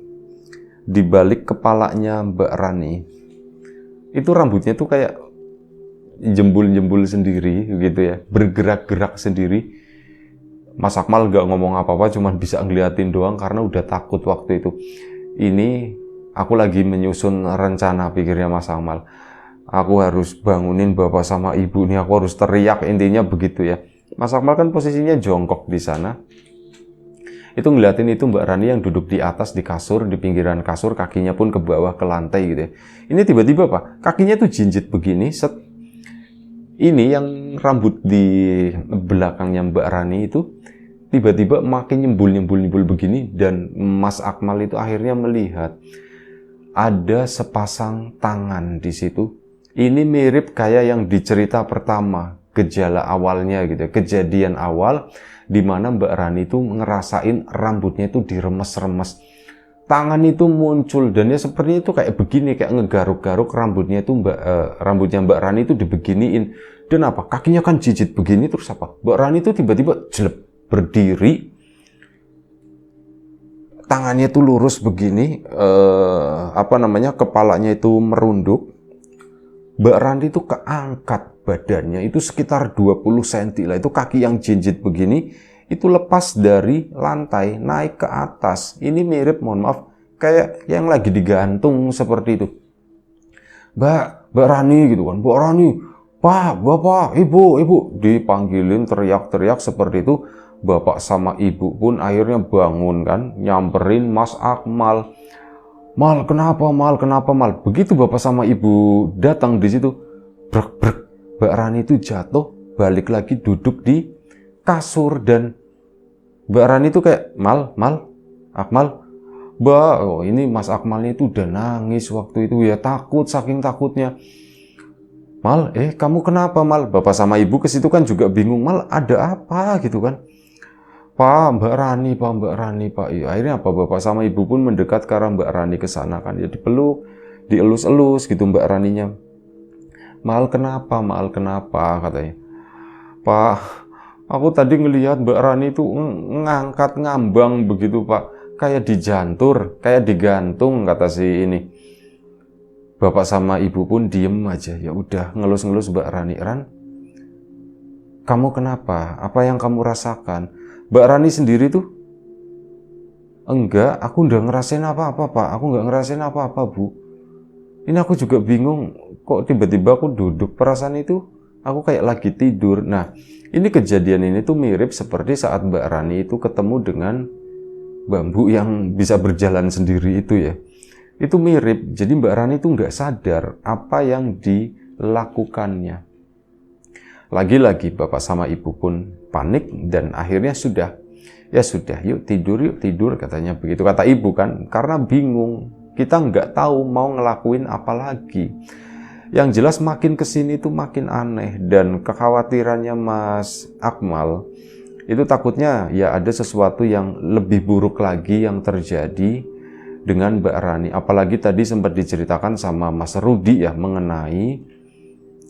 di balik kepalanya Mbak Rani itu rambutnya tuh kayak jembul-jembul sendiri gitu ya, bergerak-gerak sendiri. Mas Akmal gak ngomong apa-apa, cuman bisa ngeliatin doang karena udah takut waktu itu. Ini aku lagi menyusun rencana, pikirnya Mas Akmal. Aku harus bangunin bapak sama ibu nih, aku harus teriak, intinya begitu ya. Mas Akmal kan posisinya jongkok di sana. Itu ngeliatin itu Mbak Rani yang duduk di atas di kasur, di pinggiran kasur, kakinya pun ke bawah ke lantai gitu ya. Ini tiba-tiba apa? Kakinya tuh jinjit begini, set. Ini yang rambut di belakangnya Mbak Rani itu tiba-tiba makin nyembul begini, dan Mas Akmal itu akhirnya melihat ada sepasang tangan di situ. Ini mirip kayak yang di cerita pertama, gejala awalnya gitu, kejadian awal di mana Mbak Rani itu ngerasain rambutnya itu diremes-remes. Tangan itu muncul dan ya sepertinya itu kayak begini, kayak ngegaruk-garuk rambutnya itu rambutnya Mbak Rani itu dibeginiin. Dan apa? Kakinya kan jijit begini, terus apa? Mbak Rani itu tiba-tiba jelek berdiri. Tangannya itu lurus begini, kepalanya itu merunduk. Mbak Rani itu keangkat badannya itu sekitar 20 cm lah. Itu kaki yang jinjit begini itu lepas dari lantai naik ke atas. Ini mirip, mohon maaf, kayak yang lagi digantung seperti itu. Mbak Rani gitu kan. Mbak Rani, Pak, Bapak, Ibu, dipanggilin teriak-teriak seperti itu. Bapak sama Ibu pun akhirnya bangun kan, nyamperin Mas Akmal. Mal, kenapa Mal? Begitu Bapak sama Ibu datang di situ, brek. Mbak Rani itu jatuh, balik lagi duduk di kasur, dan Mbak Rani itu kayak, Akmal, Mbak, ini Mas Akmalnya itu udah nangis waktu itu ya, takut, saking takutnya. Mal, kamu kenapa Mal? Bapak sama Ibu ke situ kan juga bingung, Mal, ada apa gitu kan? Pak, Mbak Rani, Pak. Ya, akhirnya apa? Bapak sama Ibu pun mendekat ke arah Mbak Rani ke sana kan, ya dipeluk, dielus-elus gitu Mbak Raninya. Mal kenapa katanya. Pak, aku tadi ngelihat Mbak Rani itu ngangkat ngambang begitu Pak, kayak dijantur, kayak digantung, kata si ini. Bapak sama Ibu pun diem aja, ya udah ngelus-ngelus Mbak Rani. Ran, kamu kenapa? Apa yang kamu rasakan? Mbak Rani sendiri tuh, enggak, aku udah ngerasain apa-apa Pak, aku nggak ngerasain apa-apa Bu. Ini aku juga bingung, kok tiba-tiba aku duduk, perasaan itu aku kayak lagi tidur. Nah, ini kejadian ini tuh mirip seperti saat Mbak Rani itu ketemu dengan bambu yang bisa berjalan sendiri itu ya. Itu mirip, jadi Mbak Rani itu nggak sadar apa yang dilakukannya. Lagi-lagi Bapak sama Ibu pun panik dan akhirnya sudah, yuk tidur katanya begitu. Kata Ibu kan, karena bingung, kita nggak tahu mau ngelakuin apa lagi. Yang jelas makin kesini tuh makin aneh, dan kekhawatirannya Mas Akmal itu takutnya ya ada sesuatu yang lebih buruk lagi yang terjadi dengan Mbak Rani. Apalagi tadi sempat diceritakan sama Mas Rudi ya mengenai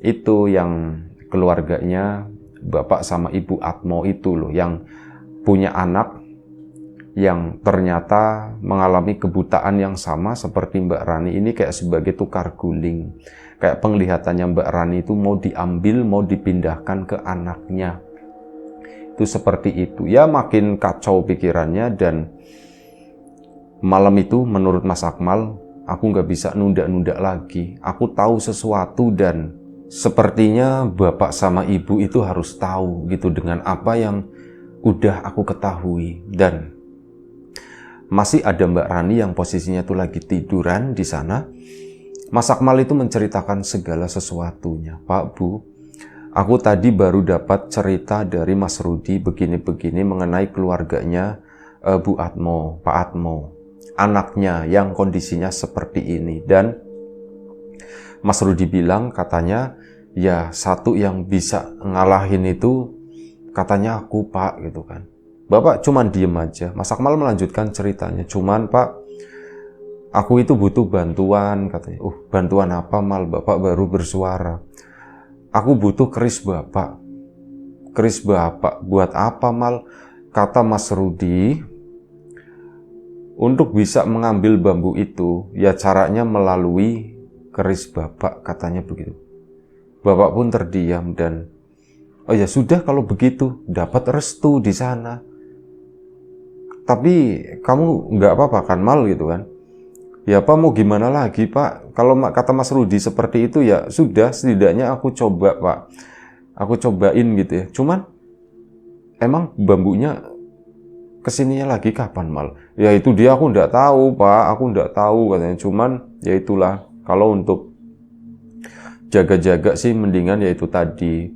itu yang keluarganya Bapak sama Ibu Atmo itu loh, yang punya anak yang ternyata mengalami kebutaan yang sama seperti Mbak Rani ini, kayak sebagai tukar guling. Kayak penglihatannya Mbak Rani itu mau diambil, mau dipindahkan ke anaknya. Itu seperti itu. Ya makin kacau pikirannya, dan malam itu menurut Mas Akmal, aku nggak bisa nunda-nunda lagi. Aku tahu sesuatu dan sepertinya Bapak sama Ibu itu harus tahu gitu dengan apa yang udah aku ketahui. Dan masih ada Mbak Rani yang posisinya tuh lagi tiduran di sana. Mas Akmal itu menceritakan segala sesuatunya. Pak, Bu, Aku tadi baru dapat cerita dari Mas Rudi begini-begini mengenai keluarganya Bu Atmo, Pak Atmo, anaknya yang kondisinya seperti ini. Dan Mas Rudi bilang katanya, ya satu yang bisa ngalahin itu katanya aku Pak gitu kan. Bapak cuman diem aja. Mas Akmal melanjutkan ceritanya, cuman Pak, aku itu butuh bantuan katanya. Bantuan apa Mal? Bapak baru bersuara. Aku butuh keris Bapak. Keris Bapak buat apa Mal? Kata Mas Rudi, untuk bisa mengambil bambu itu, ya caranya melalui keris Bapak, katanya begitu. Bapak pun terdiam dan, oh ya sudah kalau begitu, dapat restu di sana. Tapi kamu nggak apa-apa kan Mal gitu kan? Ya Pak, mau gimana lagi Pak? Kalau kata Mas Rudi seperti itu ya sudah, setidaknya aku coba Pak. Aku cobain gitu ya. Cuman emang bambunya kesininya lagi kapan Mal? Ya itu dia aku nggak tahu Pak, aku nggak tahu katanya. Cuman ya itulah, kalau untuk jaga-jaga sih mendingan ya itu tadi.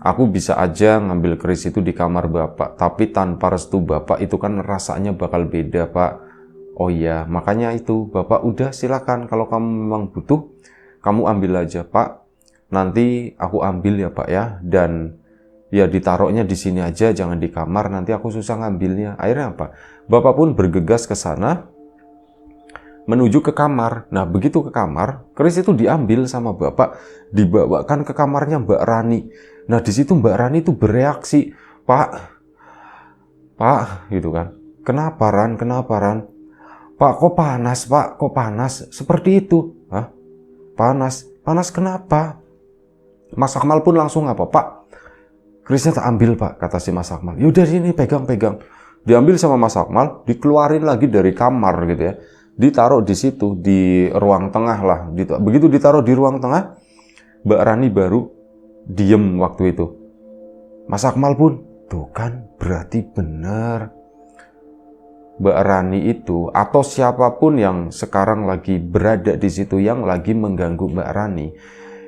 Aku bisa aja ngambil keris itu di kamar Bapak, tapi tanpa restu Bapak itu kan rasanya bakal beda Pak. Oh iya, makanya itu Bapak udah silakan, kalau kamu memang butuh, kamu ambil aja Pak. Nanti aku ambil ya Pak ya, dan ya ditaruhnya di sini aja, jangan di kamar, nanti aku susah ngambilnya. Akhirnya apa? Bapak pun bergegas ke sana, menuju ke kamar. Nah begitu ke kamar, keris itu diambil sama Bapak, dibawakan ke kamarnya Mbak Rani. Nah di situ Mbak Rani itu bereaksi, Pak, gitu kan. Kenapa Ran? Kenapa Ran? Pak, kok panas, Pak? Kok panas? Seperti itu. Hah? Panas? Panas kenapa? Mas Akmal pun langsung apa? Pak, kerisnya tak ambil, Pak, kata si Mas Akmal. Yaudah sini, pegang-pegang. Diambil sama Mas Akmal, dikeluarin lagi dari kamar gitu ya. Ditaruh di situ, di ruang tengah lah. Begitu ditaruh di ruang tengah, Mbak Rani baru diem waktu itu. Mas Akmal pun, tuh kan berarti bener. Mbak Rani itu atau siapapun yang sekarang lagi berada di situ yang lagi mengganggu Mbak Rani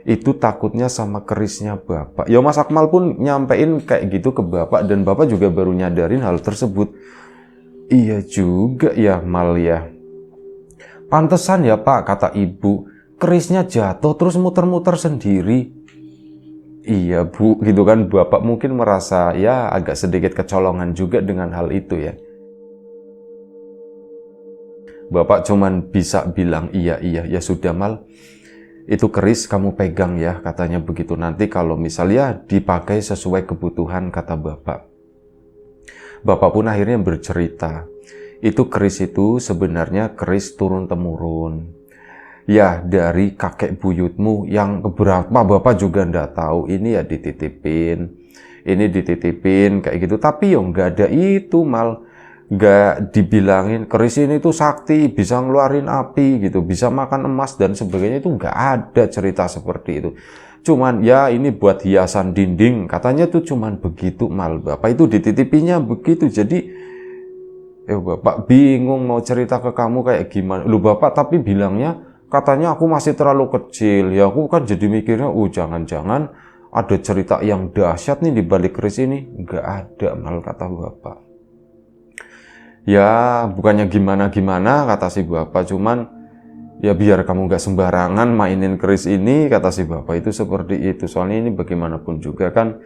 itu takutnya sama kerisnya Bapak. Ya Mas Akmal pun nyampein kayak gitu ke Bapak dan Bapak juga baru nyadarin hal tersebut. Iya juga ya Mal ya. Pantesan ya Pak, kata ibu, kerisnya jatuh terus muter-muter sendiri. Iya Bu, gitu kan. Bapak mungkin merasa ya agak sedikit kecolongan juga dengan hal itu ya. Bapak cuman bisa bilang iya ya sudah Mal, itu keris kamu pegang ya, katanya begitu. Nanti kalau misalnya dipakai sesuai kebutuhan, kata Bapak. Bapak pun akhirnya bercerita, itu keris itu sebenarnya keris turun-temurun. Ya dari kakek buyutmu yang beberapa Bapak juga ndak tahu, ini ya dititipin, ini dititipin kayak gitu. Tapi ya nggak ada itu Mal. Nggak dibilangin keris ini tuh sakti, bisa ngeluarin api gitu, bisa makan emas dan sebagainya, itu nggak ada cerita seperti itu. Cuman ya ini buat hiasan dinding, katanya tuh cuman begitu Mal. Bapak itu dititipinya begitu, jadi Bapak bingung mau cerita ke kamu kayak gimana. Lu Bapak tapi bilangnya katanya aku masih terlalu kecil. Ya aku kan jadi mikirnya, jangan-jangan ada cerita yang dahsyat nih di balik keris ini. Nggak ada Mal, kata Bapak. Ya bukannya gimana-gimana, kata si Bapak, cuman ya biar kamu gak sembarangan mainin keris ini, kata si Bapak itu seperti itu. Soalnya ini bagaimanapun juga kan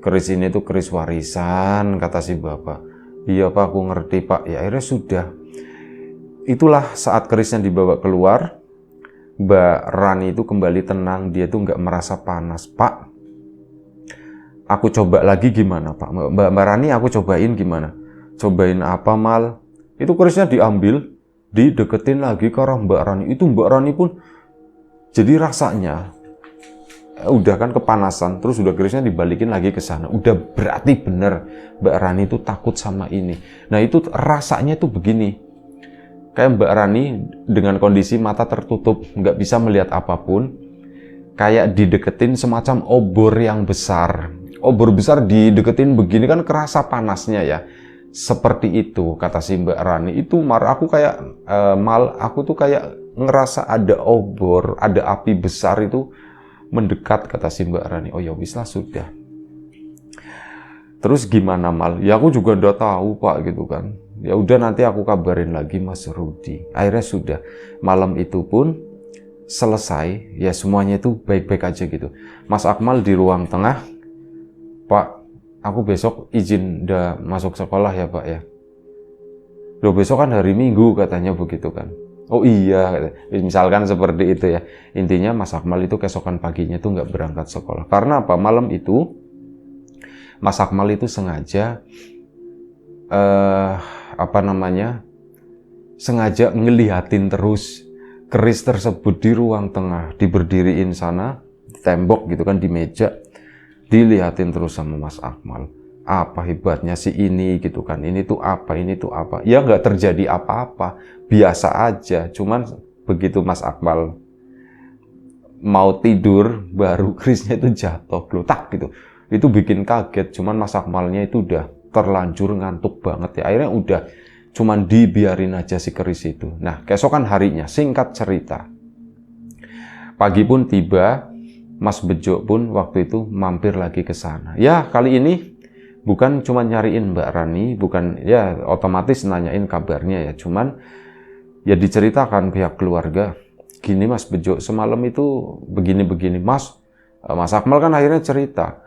keris ini tuh keris warisan, kata si Bapak. Iya Pak, aku ngerti Pak. Ya akhirnya sudah. Itulah saat kerisnya dibawa keluar, Mbak Rani itu kembali tenang, dia tuh gak merasa panas. Pak, aku coba lagi gimana Pak? Mbak Rani aku cobain gimana? Cobain apa Mal? Itu kerisnya diambil, dideketin lagi ke arah Mbak Rani. Itu Mbak Rani pun jadi rasanya udah kan kepanasan, terus udah kerisnya dibalikin lagi ke sana. Udah berarti bener Mbak Rani itu takut sama ini. Nah itu rasanya tuh begini. Kayak Mbak Rani dengan kondisi mata tertutup, nggak bisa melihat apapun. Kayak dideketin semacam obor yang besar. Obor besar dideketin begini kan kerasa panasnya ya. Seperti itu, kata si Mbak Rani. Itu aku kayak Mal, aku tuh kayak ngerasa ada obor, ada api besar itu mendekat, kata si Mbak Rani. Oh ya wis lah, sudah. Terus gimana Mal? Ya aku juga udah tahu Pak gitu kan. Ya udah nanti aku kabarin lagi Mas Rudi. Akhirnya sudah, malam itu pun selesai, ya semuanya itu baik-baik aja gitu. Mas Akmal di ruang tengah, Pak, aku besok izin udah masuk sekolah ya Pak ya. Loh besok kan hari Minggu katanya begitu kan. Oh iya, misalkan seperti itu ya. Intinya Mas Akmal itu keesokan paginya tuh nggak berangkat sekolah. Karena apa? Malam itu Mas Akmal itu sengaja sengaja ngelihatin terus keris tersebut di ruang tengah, diberdiriin sana, di tembok gitu kan, di meja, dilihatin terus sama Mas Akmal. Apa hebatnya si ini gitu kan, ini tuh apa, ini tuh apa. Ya nggak terjadi apa-apa, biasa aja. Cuman begitu Mas Akmal mau tidur, baru kerisnya itu jatuh, glutak gitu. Itu bikin kaget, cuman Mas Akmalnya itu udah terlanjur ngantuk banget ya. Akhirnya udah cuman dibiarin aja si keris itu. Nah, keesokan harinya, singkat cerita, pagi pun tiba, Mas Bejo pun waktu itu mampir lagi ke sana. Ya, kali ini bukan cuma nyariin Mbak Rani, bukan ya otomatis nanyain kabarnya ya, cuman ya diceritakan pihak keluarga, gini Mas Bejo, semalam itu begini-begini. Mas Akmal kan akhirnya cerita,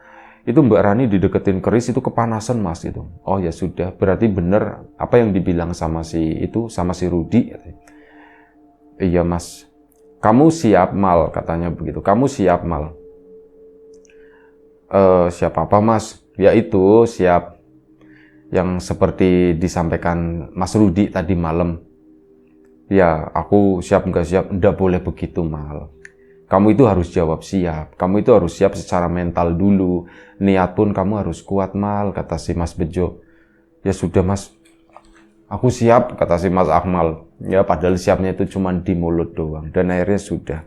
itu Mbak Rani dideketin keris itu kepanasan Mas itu. Oh ya sudah, berarti bener apa yang dibilang sama si Rudi. Iya Mas, kamu siap Mal, katanya begitu. Kamu siap Mal. Siap apa Mas? Ya itu siap yang seperti disampaikan Mas Rudi tadi malam. Ya aku siap nggak siap, nggak boleh begitu Mal. Kamu itu harus jawab siap. Kamu itu harus siap secara mental dulu. Niat pun kamu harus kuat Mal, kata si Mas Bejo. Ya sudah Mas, aku siap, kata si Mas Akmal. Ya padahal siapnya itu cuma di mulut doang. Dan akhirnya sudah.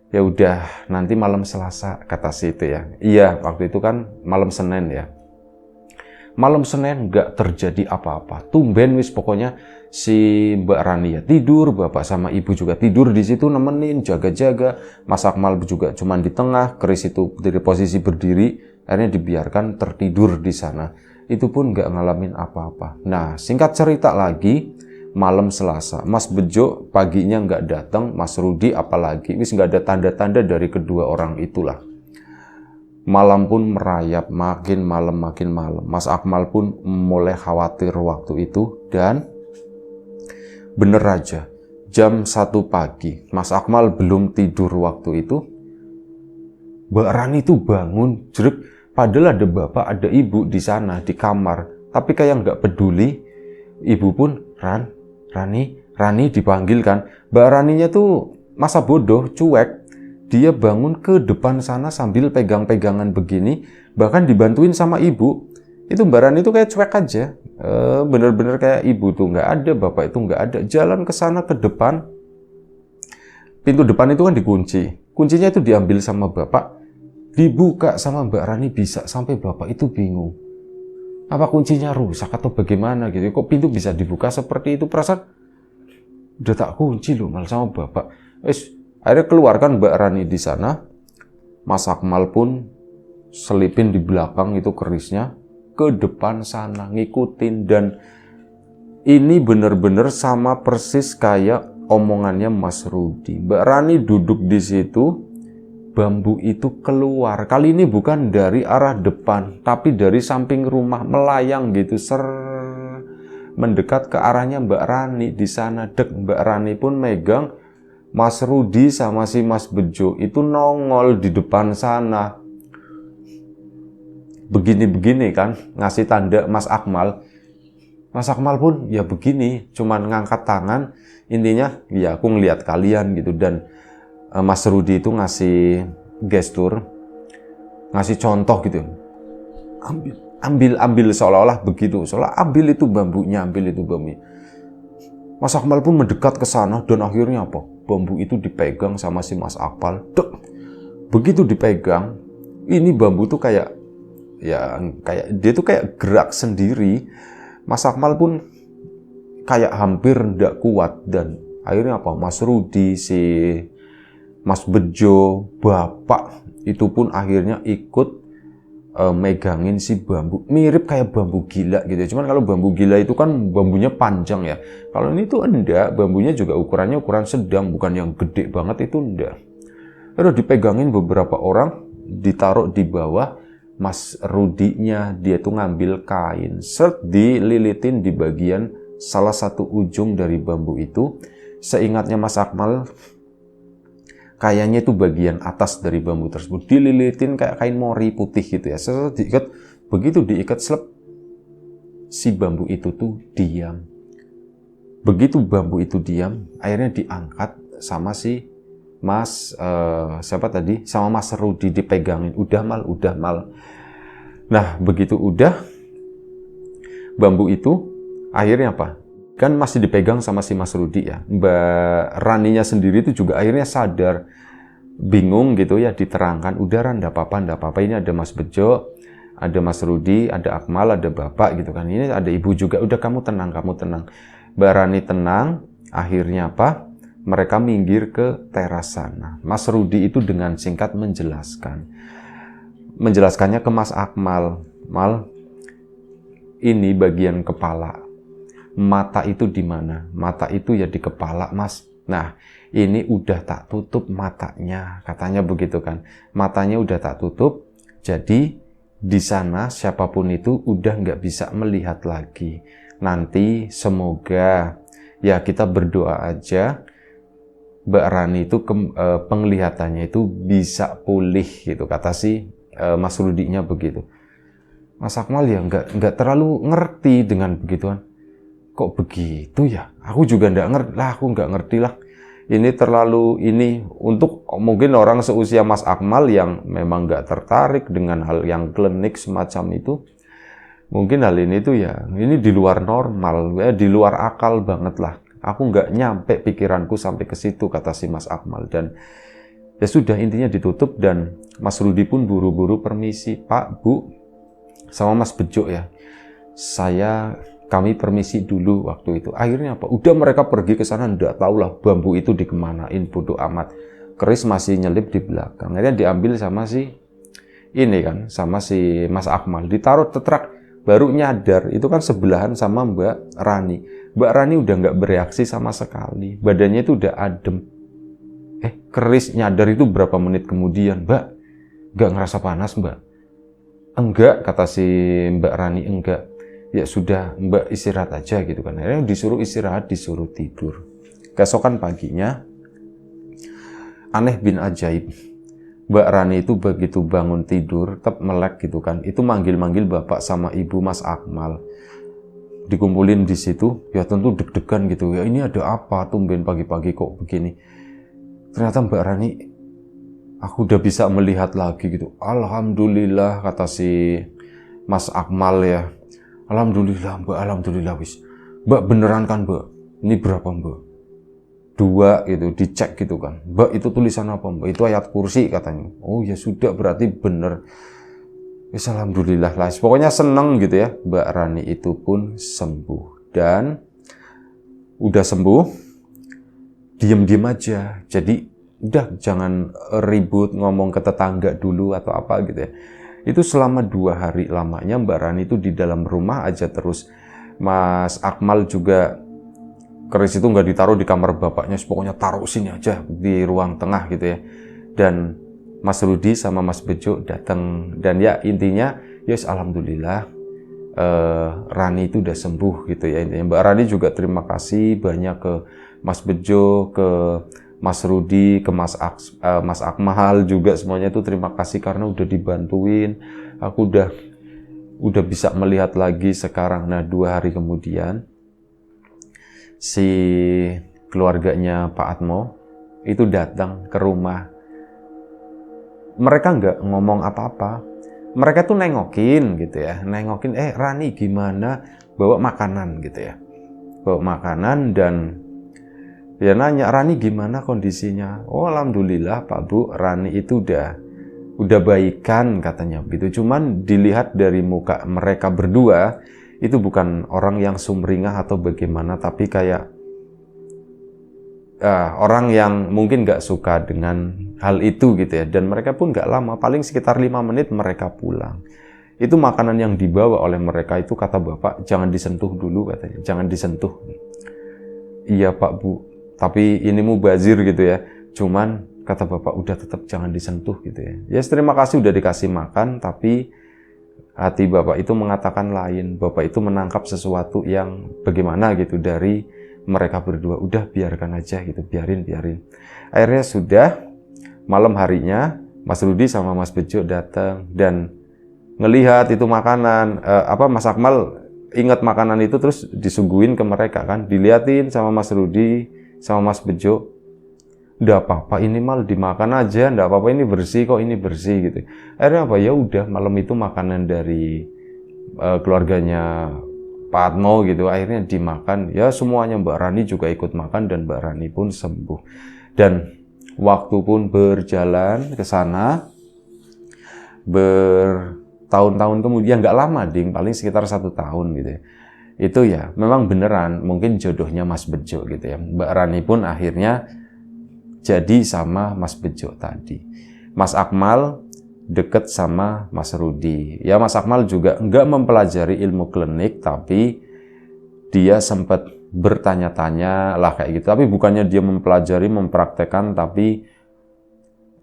Ya udah, nanti malam Selasa, kata si itu ya. Iya, waktu itu kan malam Senin ya. Malam Senin nggak terjadi apa-apa. Tumben wis pokoknya si Mbak Rani ya tidur, bapak sama ibu juga tidur di situ nemenin, jaga-jaga. Mas Akmal juga cuman di tengah, keris itu dari posisi berdiri, akhirnya dibiarkan tertidur di sana. Itu pun nggak ngalamin apa-apa. Nah, singkat cerita lagi, malam Selasa, Mas Bejo paginya nggak datang, Mas Rudi apalagi, wis nggak ada tanda-tanda dari kedua orang itulah. Malam pun merayap, makin malam. Mas Akmal pun mulai khawatir waktu itu, dan bener aja, jam 1 pagi, Mas Akmal belum tidur waktu itu, Mbak Rani tuh bangun, jeruk, padahal ada bapak, ada ibu di sana, di kamar, tapi kayak nggak peduli. Ibu pun, Rani dipanggil kan, Mbak Raninya tuh masa bodoh, cuek. Dia bangun ke depan sana sambil pegang-pegangan begini, bahkan dibantuin sama ibu. Itu Mbak Rani itu kayak cuek aja, bener-bener kayak ibu tuh nggak ada, bapak itu nggak ada. Jalan ke sana ke depan, pintu depan itu kan dikunci, kuncinya itu diambil sama bapak, dibuka sama Mbak Rani bisa, sampai bapak itu bingung. Apa kuncinya rusak atau bagaimana gitu? Kok pintu bisa dibuka seperti itu? Perasaan udah tak kunci loh, malah sama bapak. Akhirnya keluarkan Mbak Rani di sana. Mas Akmal pun selipin di belakang itu kerisnya ke depan sana ngikutin, dan ini bener-bener sama persis kayak omongannya Mas Rudi. Mbak Rani duduk di situ, bambu itu keluar. Kali ini bukan dari arah depan, tapi dari samping rumah, melayang gitu, mendekat ke arahnya Mbak Rani di sana. Mbak Rani pun megang, Mas Rudi sama si Mas Bejo itu nongol di depan sana. Begini-begini kan, ngasih tanda Mas Akmal. Mas Akmal pun ya begini, cuman ngangkat tangan, intinya ya aku ngelihat kalian gitu. Dan Mas Rudi itu ngasih gestur, ngasih contoh gitu. Ambil seolah-olah begitu, seolah ambil itu bambunya. Mas Akmal pun mendekat ke sana, dan akhirnya apa? Bambu itu dipegang sama si Mas Akmal. Begitu dipegang, ini bambu tuh kayak dia tuh kayak gerak sendiri. Mas Akmal pun kayak hampir ndak kuat, dan akhirnya apa? Mas Rudi, si Mas Bejo, bapak itu pun akhirnya ikut megangin si bambu. Mirip kayak bambu gila gitu ya. Cuman kalau bambu gila itu kan bambunya panjang ya. Kalau ini tuh enggak, bambunya juga ukurannya ukuran sedang, bukan yang gede banget, itu enggak. Terus dipegangin beberapa orang, ditaruh di bawah. Mas Rudinya dia tuh ngambil kain, dililitin di bagian salah satu ujung dari bambu itu. Seingatnya Mas Akmal, kayaknya itu bagian atas dari bambu tersebut dililitin kayak kain mori putih gitu ya. Diikat, begitu diikat selep, si bambu itu tuh diam. Begitu bambu itu diam, akhirnya diangkat sama si siapa tadi? Sama Mas Rudi, dipegangin. Udah mal. Nah, begitu udah, bambu itu akhirnya apa? Kan masih dipegang sama si Mas Rudi ya. Mbak Raninya sendiri itu juga akhirnya sadar, bingung gitu ya, diterangkan, udah Ran, nggak apa-apa, ini ada Mas Bejo, ada Mas Rudi, ada Akmal, ada Bapak gitu kan, ini ada Ibu juga, udah kamu tenang. Mbak Rani tenang, akhirnya apa? Mereka minggir ke teras sana. Mas Rudi itu dengan singkat menjelaskannya ke Mas Akmal, Mal, ini bagian kepala. Mata itu di mana? Mata itu ya di kepala, Mas. Nah, ini udah tak tutup matanya, katanya begitu kan. Matanya udah tak tutup, jadi di sana siapapun itu udah nggak bisa melihat lagi. Nanti semoga, ya kita berdoa aja, Mbak Rani itu penglihatannya itu bisa pulih gitu, kata si Mas Rudinya begitu. Mas Akmal ya nggak terlalu ngerti dengan begituan. Kok begitu ya? Aku juga nggak ngerti lah. Ini terlalu untuk mungkin orang seusia Mas Akmal yang memang nggak tertarik dengan hal yang klinik semacam itu. Mungkin hal ini tuh ya, ini di luar normal, ya, di luar akal banget lah. Aku nggak nyampe pikiranku sampai ke situ, kata si Mas Akmal. Dan ya sudah, intinya ditutup dan Mas Rudi pun buru-buru permisi, Pak, Bu, sama Mas Bejo ya. Kami permisi dulu waktu itu. Akhirnya apa? Udah mereka pergi ke sana, enggak tahulah bambu itu dikemanain, bodoh amat. Keris masih nyelip di belakang. Akhirnya diambil sama si Mas Akmal. Ditaruh tetrak, baru nyadar. Itu kan sebelahan sama Mbak Rani. Mbak Rani udah nggak bereaksi sama sekali. Badannya itu udah adem. Keris nyadar itu berapa menit kemudian. Mbak, nggak ngerasa panas, Mbak? Enggak, kata si Mbak Rani, enggak. Ya sudah, Mbak istirahat aja gitu kan. Akhirnya disuruh istirahat, disuruh tidur. Keesokan paginya, aneh bin ajaib, Mbak Rani itu begitu bangun tidur, tetap melek gitu kan. Itu manggil-manggil Bapak sama Ibu Mas Akmal. Dikumpulin di situ, ya tentu deg-degan gitu. Ya ini ada apa, tumben pagi-pagi kok begini. Ternyata Mbak Rani, aku udah bisa melihat lagi gitu. Alhamdulillah, kata si Mas Akmal ya. Alhamdulillah, Mbak, alhamdulillah wis. Mbak beneran kan, Mbak? Ini berapa, Mbak? 2 gitu, dicek gitu kan. Mbak, itu tulisan apa, Mbak? Itu ayat kursi katanya. Oh ya sudah, berarti bener. Wis alhamdulillah lah. Pokoknya seneng gitu ya. Mbak Rani itu pun sembuh. Dan udah sembuh, diem-diem aja. Jadi udah jangan ribut ngomong ke tetangga dulu atau apa gitu ya. Itu selama 2 hari lamanya Mbak Rani itu di dalam rumah aja terus. Mas Akmal juga, keris itu nggak ditaruh di kamar bapaknya, pokoknya taruh sini aja di ruang tengah gitu ya. Dan Mas Rudi sama Mas Bejo datang, dan ya intinya yes, alhamdulillah Rani itu udah sembuh gitu ya. Intinya Mbak Rani juga terima kasih banyak ke Mas Bejo, ke Mas Rudi, ke Mas Akmal juga, semuanya itu terima kasih karena udah dibantuin. Aku udah bisa melihat lagi sekarang. Nah, 2 hari kemudian si keluarganya Pak Atmo itu datang ke rumah. Mereka nggak ngomong apa-apa. Mereka tuh nengokin gitu ya, Rani gimana, bawa makanan gitu ya. Bawa makanan dan ya nanya, Rani gimana kondisinya? Oh alhamdulillah Pak Bu, Rani itu udah baikan katanya gitu. Cuman dilihat dari muka mereka berdua, itu bukan orang yang sumringah atau bagaimana, tapi kayak orang yang mungkin nggak suka dengan hal itu gitu ya, dan mereka pun nggak lama, paling sekitar 5 menit mereka pulang. Itu makanan yang dibawa oleh mereka itu, kata bapak, jangan disentuh dulu katanya, jangan disentuh. Iya Pak Bu, tapi ini mubazir gitu ya, cuman kata bapak udah tetap jangan disentuh gitu ya. Ya terima kasih udah dikasih makan, tapi hati bapak itu mengatakan lain. Bapak itu menangkap sesuatu yang bagaimana gitu dari mereka berdua. Udah biarkan aja gitu, biarin. Akhirnya sudah, malam harinya Mas Rudi sama Mas Bejo datang dan ngelihat itu makanan. Mas Akmal ingat makanan itu terus disuguhin ke mereka kan, diliatin sama Mas Rudi sama Mas Bejo. Nggak apa-apa, ini mal dimakan aja, nggak apa-apa, ini bersih kok, ini bersih gitu. Akhirnya apa, ya udah malam itu makanan dari keluarganya Pak Atmo gitu, akhirnya dimakan. Ya semuanya, Mbak Rani juga ikut makan dan Mbak Rani pun sembuh. Dan waktu pun berjalan ke sana, bertahun-tahun kemudian, nggak lama ding, paling sekitar 1 tahun gitu ya. Itu ya memang beneran mungkin jodohnya Mas Bejo gitu ya. Mbak Rani pun akhirnya jadi sama Mas Bejo tadi. Mas Akmal deket sama Mas Rudi. Ya Mas Akmal juga nggak mempelajari ilmu klinik, tapi dia sempat bertanya-tanya lah kayak gitu. Tapi bukannya dia mempelajari, mempraktekkan, tapi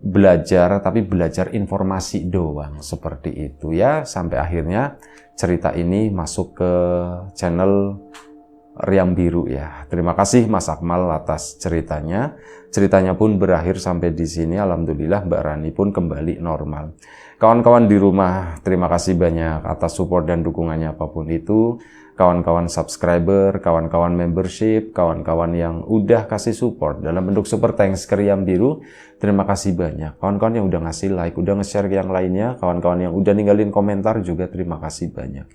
belajar informasi doang seperti itu ya. Sampai akhirnya cerita ini masuk ke channel Riam Biru ya. Terima kasih Mas Akmal atas ceritanya. Ceritanya pun berakhir sampai di sini. Alhamdulillah Mbak Rani pun kembali normal. Kawan-kawan di rumah, terima kasih banyak atas support dan dukungannya apapun itu. Kawan-kawan subscriber, kawan-kawan membership, kawan-kawan yang udah kasih support dalam bentuk super thanks ke Riam Biru, terima kasih banyak. Kawan-kawan yang udah ngasih like, udah nge-share ke yang lainnya, kawan-kawan yang udah ninggalin komentar juga terima kasih banyak.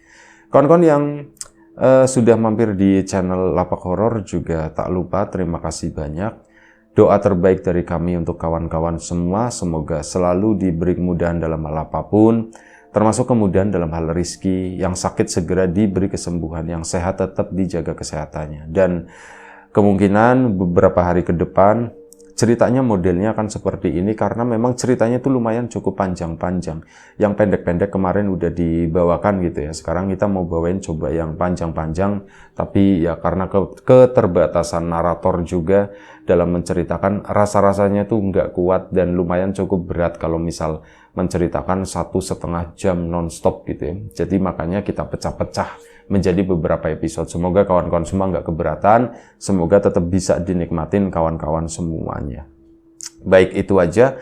Kawan-kawan yang sudah mampir di channel Lapak Horor juga tak lupa terima kasih banyak. Doa terbaik dari kami untuk kawan-kawan semua, semoga selalu diberi kemudahan dalam hal apapun, termasuk kemudahan dalam hal rizki, yang sakit segera diberi kesembuhan, yang sehat tetap dijaga kesehatannya. Dan kemungkinan beberapa hari ke depan ceritanya modelnya akan seperti ini, karena memang ceritanya itu lumayan cukup panjang-panjang. Yang pendek-pendek kemarin udah dibawakan gitu ya. Sekarang kita mau bawain coba yang panjang-panjang, tapi ya karena keterbatasan narator juga dalam menceritakan, rasa-rasanya tuh nggak kuat dan lumayan cukup berat kalau misal menceritakan 1,5 jam non-stop gitu ya. Jadi makanya kita pecah-pecah menjadi beberapa episode. Semoga kawan-kawan semua nggak keberatan, semoga tetap bisa dinikmatin kawan-kawan semuanya. Baik, itu aja.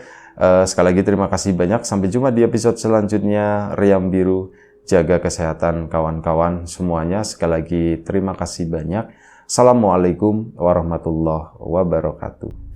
Sekali lagi terima kasih banyak. Sampai jumpa di episode selanjutnya. Riam Biru, jaga kesehatan kawan-kawan semuanya. Sekali lagi terima kasih banyak. Assalamualaikum warahmatullahi wabarakatuh.